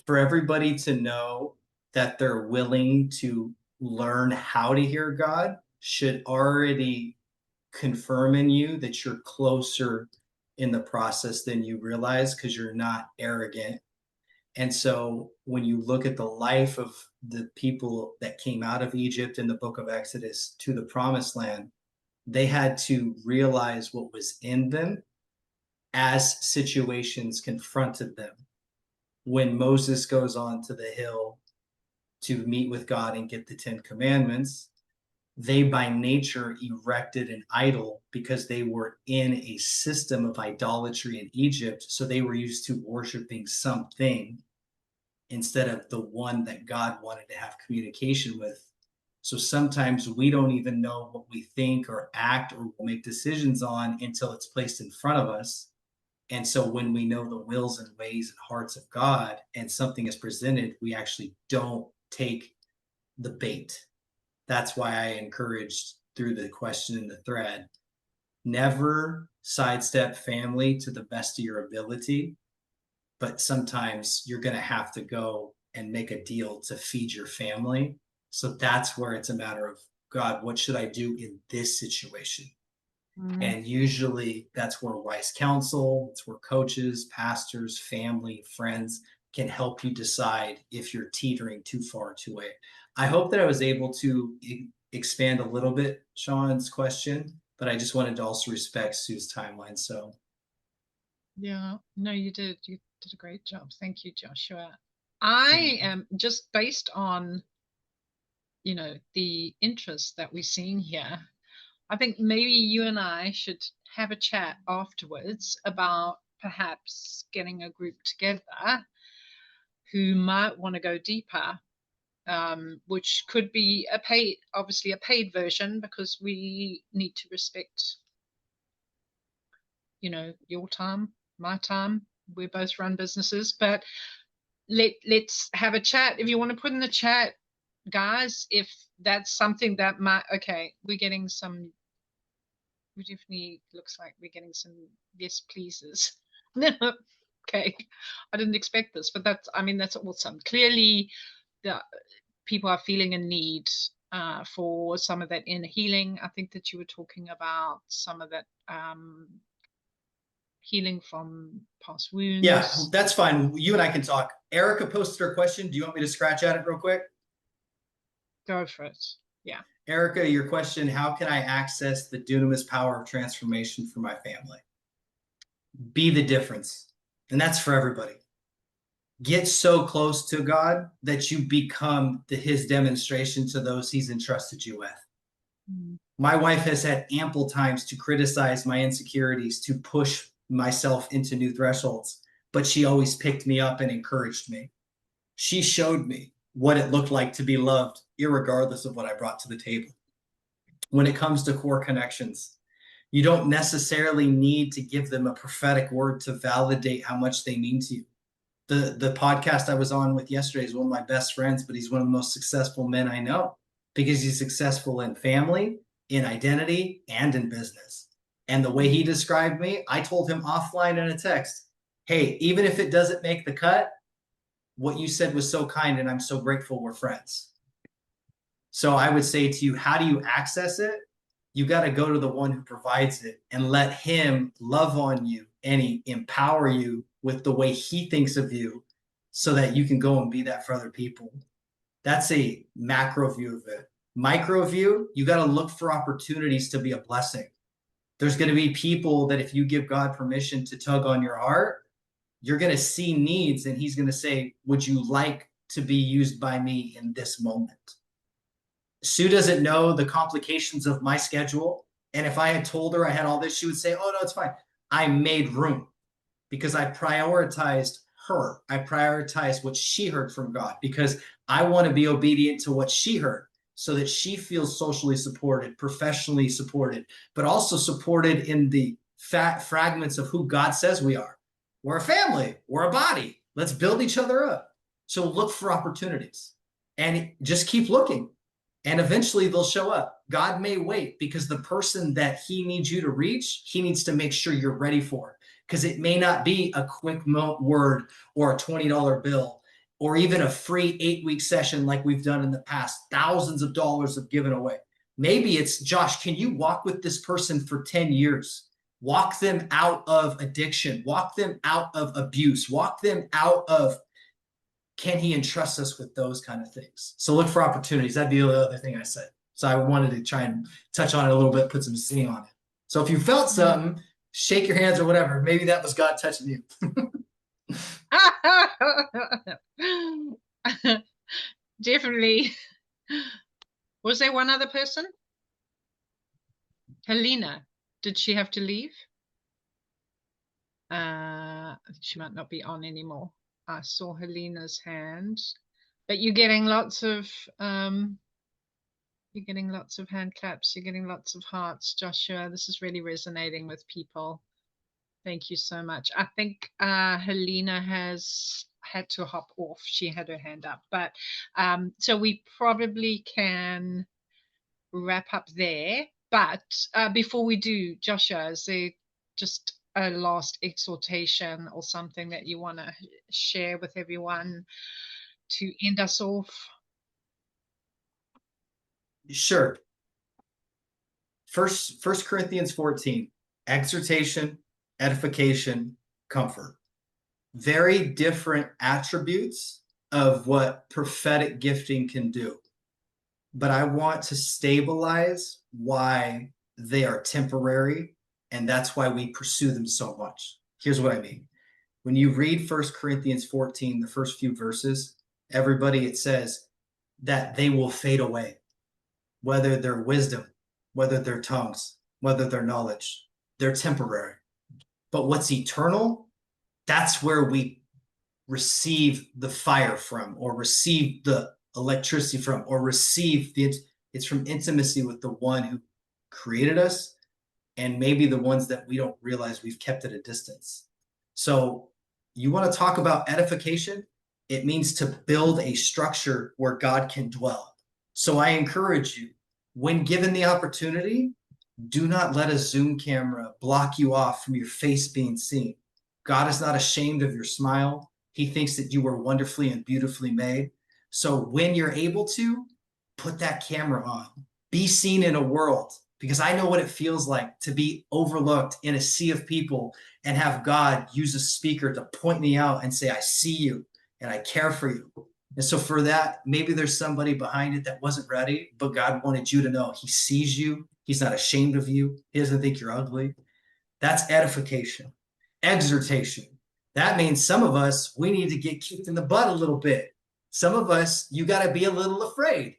For everybody to know that they're willing to learn how to hear God should already confirm in you that you're closer in the process than you realize, because you're not arrogant. And so when you look at the life of the people that came out of Egypt in the book of Exodus to the promised land, they had to realize what was in them as situations confronted them. When Moses goes on to the hill to meet with God and get the 10 Commandments, they by nature erected an idol because they were in a system of idolatry in Egypt. So they were used to worshiping something instead of the one that God wanted to have communication with. So sometimes we don't even know what we think or act or will make decisions on until it's placed in front of us. And so when we know the wills and ways and hearts of God and something is presented, we actually don't take the bait. That's why I encouraged through the question in the thread, never sidestep family to the best of your ability. But sometimes you're going to have to go and make a deal to feed your family. So that's where it's a matter of, God, what should I do in this situation? And usually that's where wise counsel, it's where coaches, pastors, family, friends can help you decide if you're teetering too far too away. I hope that I was able to expand a little bit Sean's question, but I just wanted to also respect Sue's timeline. So Yeah. No, you did. You did a great job. Thank you, Joshua. I am just based on, the interest that we're seeing here. I think maybe you and I should have a chat afterwards about perhaps getting a group together who might want to go deeper, which could be obviously a paid version, because we need to respect, your time, my time. We both run businesses, but let's have a chat. If you want to put in the chat, guys, if that's something that we're getting some. It definitely looks like we're getting some yes pleases. Okay, I didn't expect this, but that's awesome. Clearly, the people are feeling a need for some of that inner healing. I think that you were talking about some of that healing from past wounds. yeah, that's fine. You and I can talk. Erica posted her question. Do you want me to scratch at it real quick? Go for it. Yeah. Erica, your question, how can I access the dunamis power of transformation for my family? Be the difference. And that's for everybody. Get so close to God that you become his demonstration to those he's entrusted you with. Mm-hmm. My wife has had ample times to criticize my insecurities, to push myself into new thresholds, but she always picked me up and encouraged me. She showed me what it looked like to be loved, irregardless of what I brought to the table. when it comes to core connections. You don't necessarily need to give them a prophetic word to validate how much they mean to you. The podcast I was on with yesterday is one of my best friends, but he's one of the most successful men I know because he's successful in family, in identity, and in business. And the way he described me, I told him offline in a text, hey, even if it doesn't make the cut, what you said was so kind and I'm so grateful we're friends. So I would say to you, how do you access it? You got to go to the one who provides it and let him love on you and empower you with the way he thinks of you so that you can go and be that for other people. That's a macro view of it. Micro view, you got to look for opportunities to be a blessing. There's going to be people that if you give God permission to tug on your heart, you're going to see needs and he's going to say, would you like to be used by me in this moment? Sue doesn't know the complications of my schedule. And if I had told her I had all this, she would say, oh, no, it's fine. I made room because I prioritized her. I prioritized what she heard from God because I want to be obedient to what she heard so that she feels socially supported, professionally supported, but also supported in the fragments of who God says we are. We're a family. We're a body. Let's build each other up. So look for opportunities and just keep looking. And eventually they'll show up. God may wait because the person that he needs you to reach, he needs to make sure you're ready for it. Because it may not be a quick word or a $20 bill or even a free 8-week session like we've done in the past. Thousands of dollars of given away. Maybe it's, Josh, can you walk with this person for 10 years? Walk them out of addiction. Walk them out of abuse. Walk them out of, can he entrust us with those kind of things? So look for opportunities. That'd be the other thing I said. So I wanted to try and touch on it a little bit, put some zing on it. So if you felt something, shake your hands or whatever. Maybe that was God touching you. Definitely. Was there one other person? Helena. Did she have to leave? She might not be on anymore. I saw Helena's hand, but you're getting lots of hand claps. You're getting lots of hearts, Joshua. This is really resonating with people. Thank you so much. I think Helena has had to hop off. She had her hand up, but so we probably can wrap up there. But before we do, Joshua, is there just a last exhortation or something that you want to share with everyone to end us off? Sure. First Corinthians 14, exhortation, edification, comfort. Very different attributes of what prophetic gifting can do. But I want to stabilize why they are temporary, and that's why we pursue them so much. Here's what I mean. When you read 1 Corinthians 14, the first few verses, everybody, it says that they will fade away, whether they're wisdom, whether they're tongues, whether they're knowledge, they're temporary. But what's eternal, that's where we receive the fire from, or receive the electricity from, or receive it's from intimacy with the one who created us, and maybe the ones that we don't realize we've kept at a distance. So you want to talk about edification? It means to build a structure where God can dwell. So I encourage you, when given the opportunity, do not let a Zoom camera block you off from your face being seen. God is not ashamed of your smile. He thinks that you were wonderfully and beautifully made. So when you're able to, put that camera on. Be seen in a world, because I know what it feels like to be overlooked in a sea of people and have God use a speaker to point me out and say, I see you and I care for you. And so for that, maybe there's somebody behind it that wasn't ready, but God wanted you to know he sees you. He's not ashamed of you. He doesn't think you're ugly. That's edification. Exhortation. That means some of us, we need to get kicked in the butt a little bit. Some of us, you got to be a little afraid.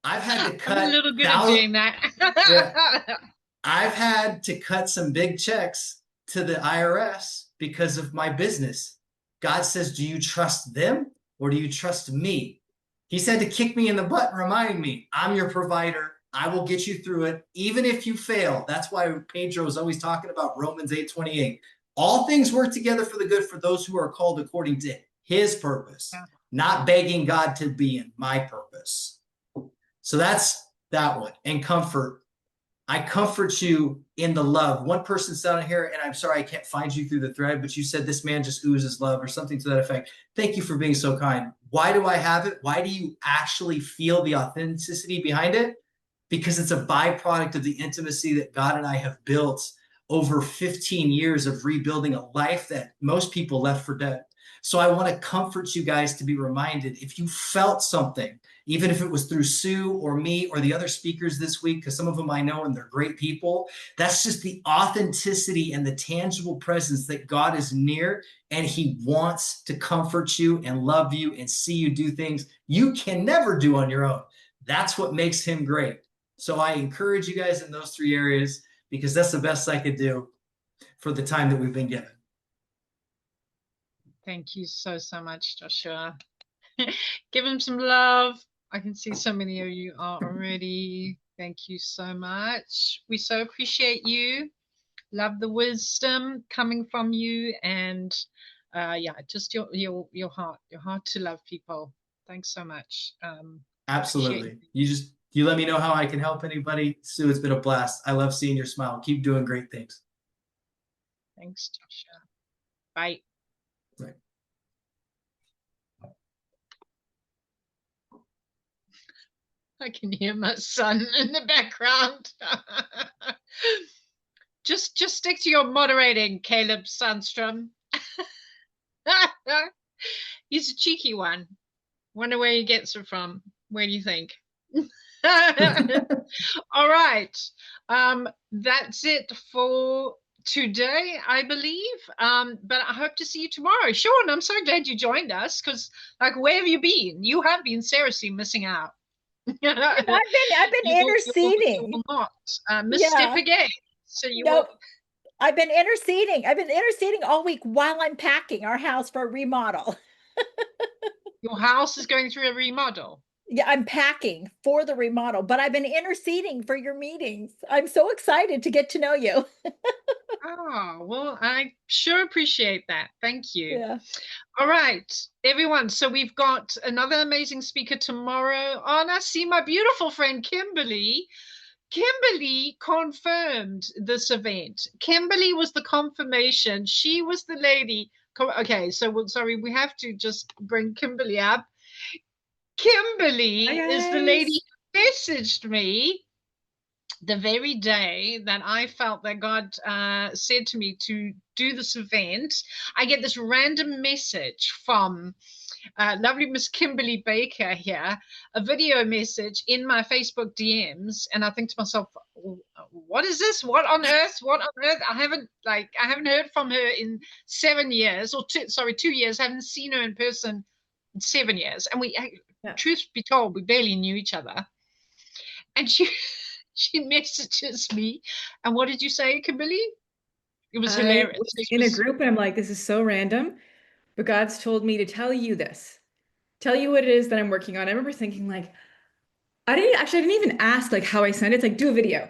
I've had to cut I'm a little good at doing that. Yeah. I've had to cut some big checks to the IRS because of my business. God says, do you trust them or do you trust me? He said to kick me in the butt and remind me, I'm your provider. I will get you through it, even if you fail. That's why Pedro is always talking about Romans 8:28. All things work together for the good for those who are called according to his purpose, not begging God to be in my purpose. So that's that one. And comfort. I comfort you in the love. One person said on here, and I'm sorry I can't find you through the thread, but you said this man just oozes love or something to that effect. Thank you for being so kind. Why do I have it? Why do you actually feel the authenticity behind it? Because it's a byproduct of the intimacy that God and I have built over 15 years of rebuilding a life that most people left for dead. So I want to comfort you guys to be reminded, if you felt something, even if it was through Sue or me or the other speakers this week, because some of them I know and they're great people, that's just the authenticity and the tangible presence that God is near, and he wants to comfort you and love you and see you do things you can never do on your own. That's what makes him great. So I encourage you guys in those 3 areas, because that's the best I could do for the time that we've been given. Thank you so much, Joshua. Give him some love. I can see so many of you are already. Thank you so much. We so appreciate you. Love the wisdom coming from you, and yeah, just your heart to love people. Thanks so much. Absolutely. You let me know how I can help anybody. Sue, it's been a blast. I love seeing your smile. Keep doing great things. Thanks, Joshua. Bye. Right. I can hear my son in the background. Just stick to your moderating, Caleb Sandstrom. He's a cheeky one. Wonder where he gets it from. Where do you think? All right. That's it for today, I believe. But I hope to see you tomorrow. Sean, I'm so glad you joined us, because like, where have you been? You have been seriously missing out. I've been interceding. You will not misstep again. So you Nope. will. I've been interceding. I've been interceding all week while I'm packing our house for a remodel. Your house is going through a remodel. Yeah, I'm packing for the remodel, but I've been interceding for your meetings. I'm so excited to get to know you. Oh, well, I sure appreciate that. Thank you. Yeah. All right, everyone. So we've got another amazing speaker tomorrow. Oh, and I see my beautiful friend Kimberly. Kimberly confirmed this event. Kimberly was the confirmation. She was the lady. Okay, so sorry, we have to just bring Kimberly up. Kimberly is the lady who messaged me the very day that I felt that God said to me to do this event. I get this random message from lovely Miss Kimberly Baker here, a video message in my Facebook DMs, and I think to myself, what is this? What on earth? What on earth? I haven't heard from her in 7 years, or 2 years. I haven't seen her in person in 7 years, and truth be told, we barely knew each other. And she messages me, and what did you say, Kimberly? It was hilarious. In a group, and I'm like, this is so random, but God's told me to tell you this, tell you what it is that I'm working on. I remember thinking, like, I didn't even ask like how I sent it. It's like, do a video.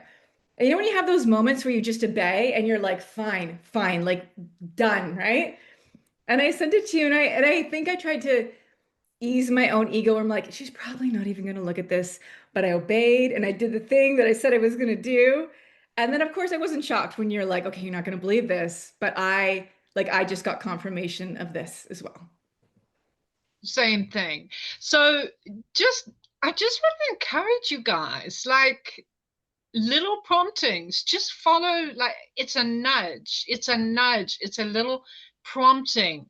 And you know when you have those moments where you just obey and you're like, fine, like done, right? And I sent it to you, and I think I tried to ease my own ego. I'm like, she's probably not even going to look at this, but I obeyed and I did the thing that I said I was going to do. And then of course I wasn't shocked when you're like, okay, you're not going to believe this, but I just got confirmation of this as well. Same thing. So I just want to encourage you guys, like, little promptings, just follow, like, it's a nudge, it's a little prompting.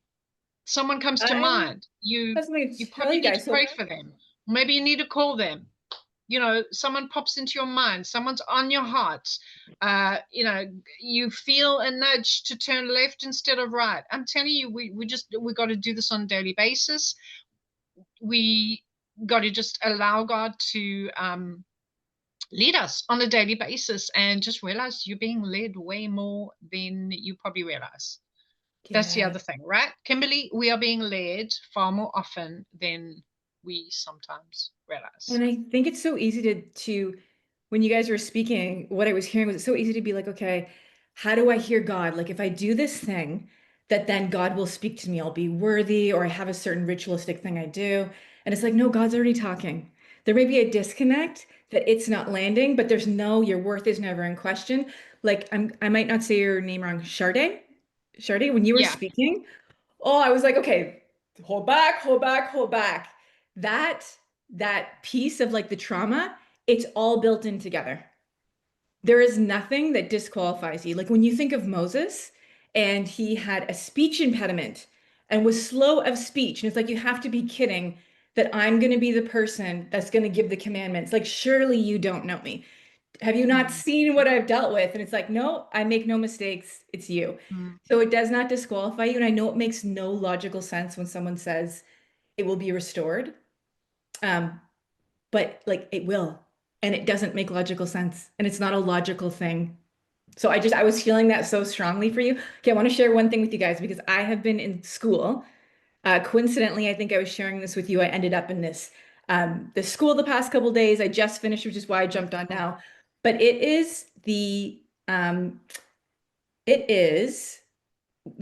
Someone comes to mind, you probably need to pray for them. Maybe you need to call them. You know, someone pops into your mind, someone's on your heart. You know, you feel a nudge to turn left instead of right. I'm telling you, we got to do this on a daily basis. We got to just allow God to lead us on a daily basis, and just realize you're being led way more than you probably realize. That's the other thing, right, Kimberly? We are being led far more often than we sometimes realize. And I think it's so easy to when you guys were speaking, what I was hearing was it's so easy to be like, okay, how do I hear God? Like if I do this thing, that then God will speak to me, I'll be worthy, or I have a certain ritualistic thing I do. And it's like, no, God's already talking. There may be a disconnect that it's not landing, but there's no, your worth is never in question. Like I might not say your name wrong, Sharde, when you were Yeah. speaking, oh, I was like, okay, hold back, hold back, hold back. That piece of like the trauma, it's all built in together. There is nothing that disqualifies you. Like when you think of Moses and he had a speech impediment and was slow of speech, and it's like, you have to be kidding that I'm going to be the person that's going to give the commandments. Like, surely you don't know me. Have you not seen what I've dealt with? And it's like, no, I make no mistakes. It's you. So it does not disqualify you. And I know it makes no logical sense when someone says it will be restored. But like it will. And it doesn't make logical sense. And it's not a logical thing. So I was feeling that so strongly for you. Okay, I want to share one thing with you guys because I have been in school. Coincidentally, I think I was sharing this with you. I ended up in this school the past couple days. I just finished, which is why I jumped on now. But they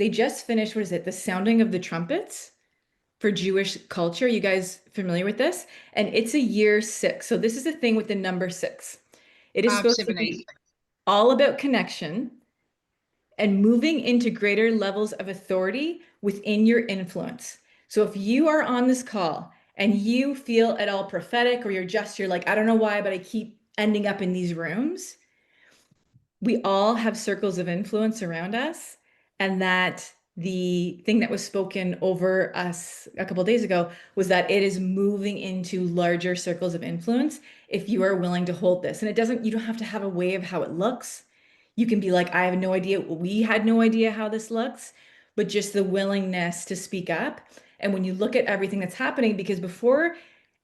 just finished, what is it? The sounding of the trumpets for Jewish culture. You guys familiar with this? And it's a year 6. So this is the thing with the number 6. It is supposed to be all about connection and moving into greater levels of authority within your influence. So if you are on this call and you feel at all prophetic, or you're like, I don't know why, but I keep ending up in these rooms, we all have circles of influence around us. And that the thing that was spoken over us a couple of days ago was that it is moving into larger circles of influence if you are willing to hold this. And you don't have to have a way of how it looks. You can be like, I have no idea. We had no idea how this looks, but just the willingness to speak up. And when you look at everything that's happening, because before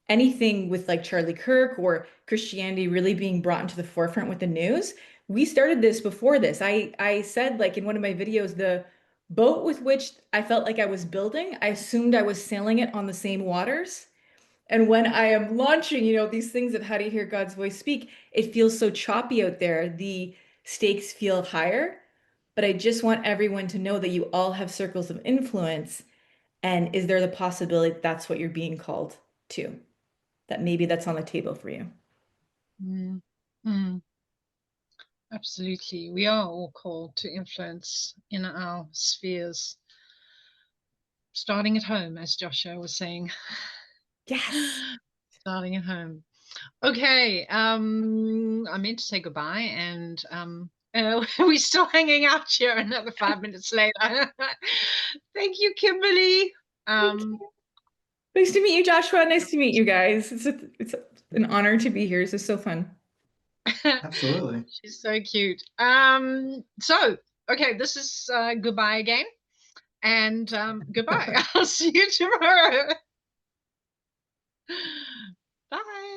anything with like Charlie Kirk or Christianity really being brought into the forefront with the news, we started this before this. I said, like in one of my videos, the boat with which I felt like I was building, I assumed I was sailing it on the same waters. And when I am launching, these things of how do you hear God's voice speak, it feels so choppy out there. The stakes feel higher, but I just want everyone to know that you all have circles of influence. And is there the possibility that that's what you're being called to? That maybe that's on the table for you. Absolutely. We are all called to influence in our spheres, starting at home, as Joshua was saying. Yes. Starting at home. Okay. I meant to say goodbye, and we're still hanging out here another 5 minutes later. Thank you, Kimberly. Nice to meet you, Joshua. Nice to meet you guys. It's an honor to be here. This is so fun. Absolutely. She's so cute. So, okay, this is goodbye again. And goodbye. I'll see you tomorrow. Bye.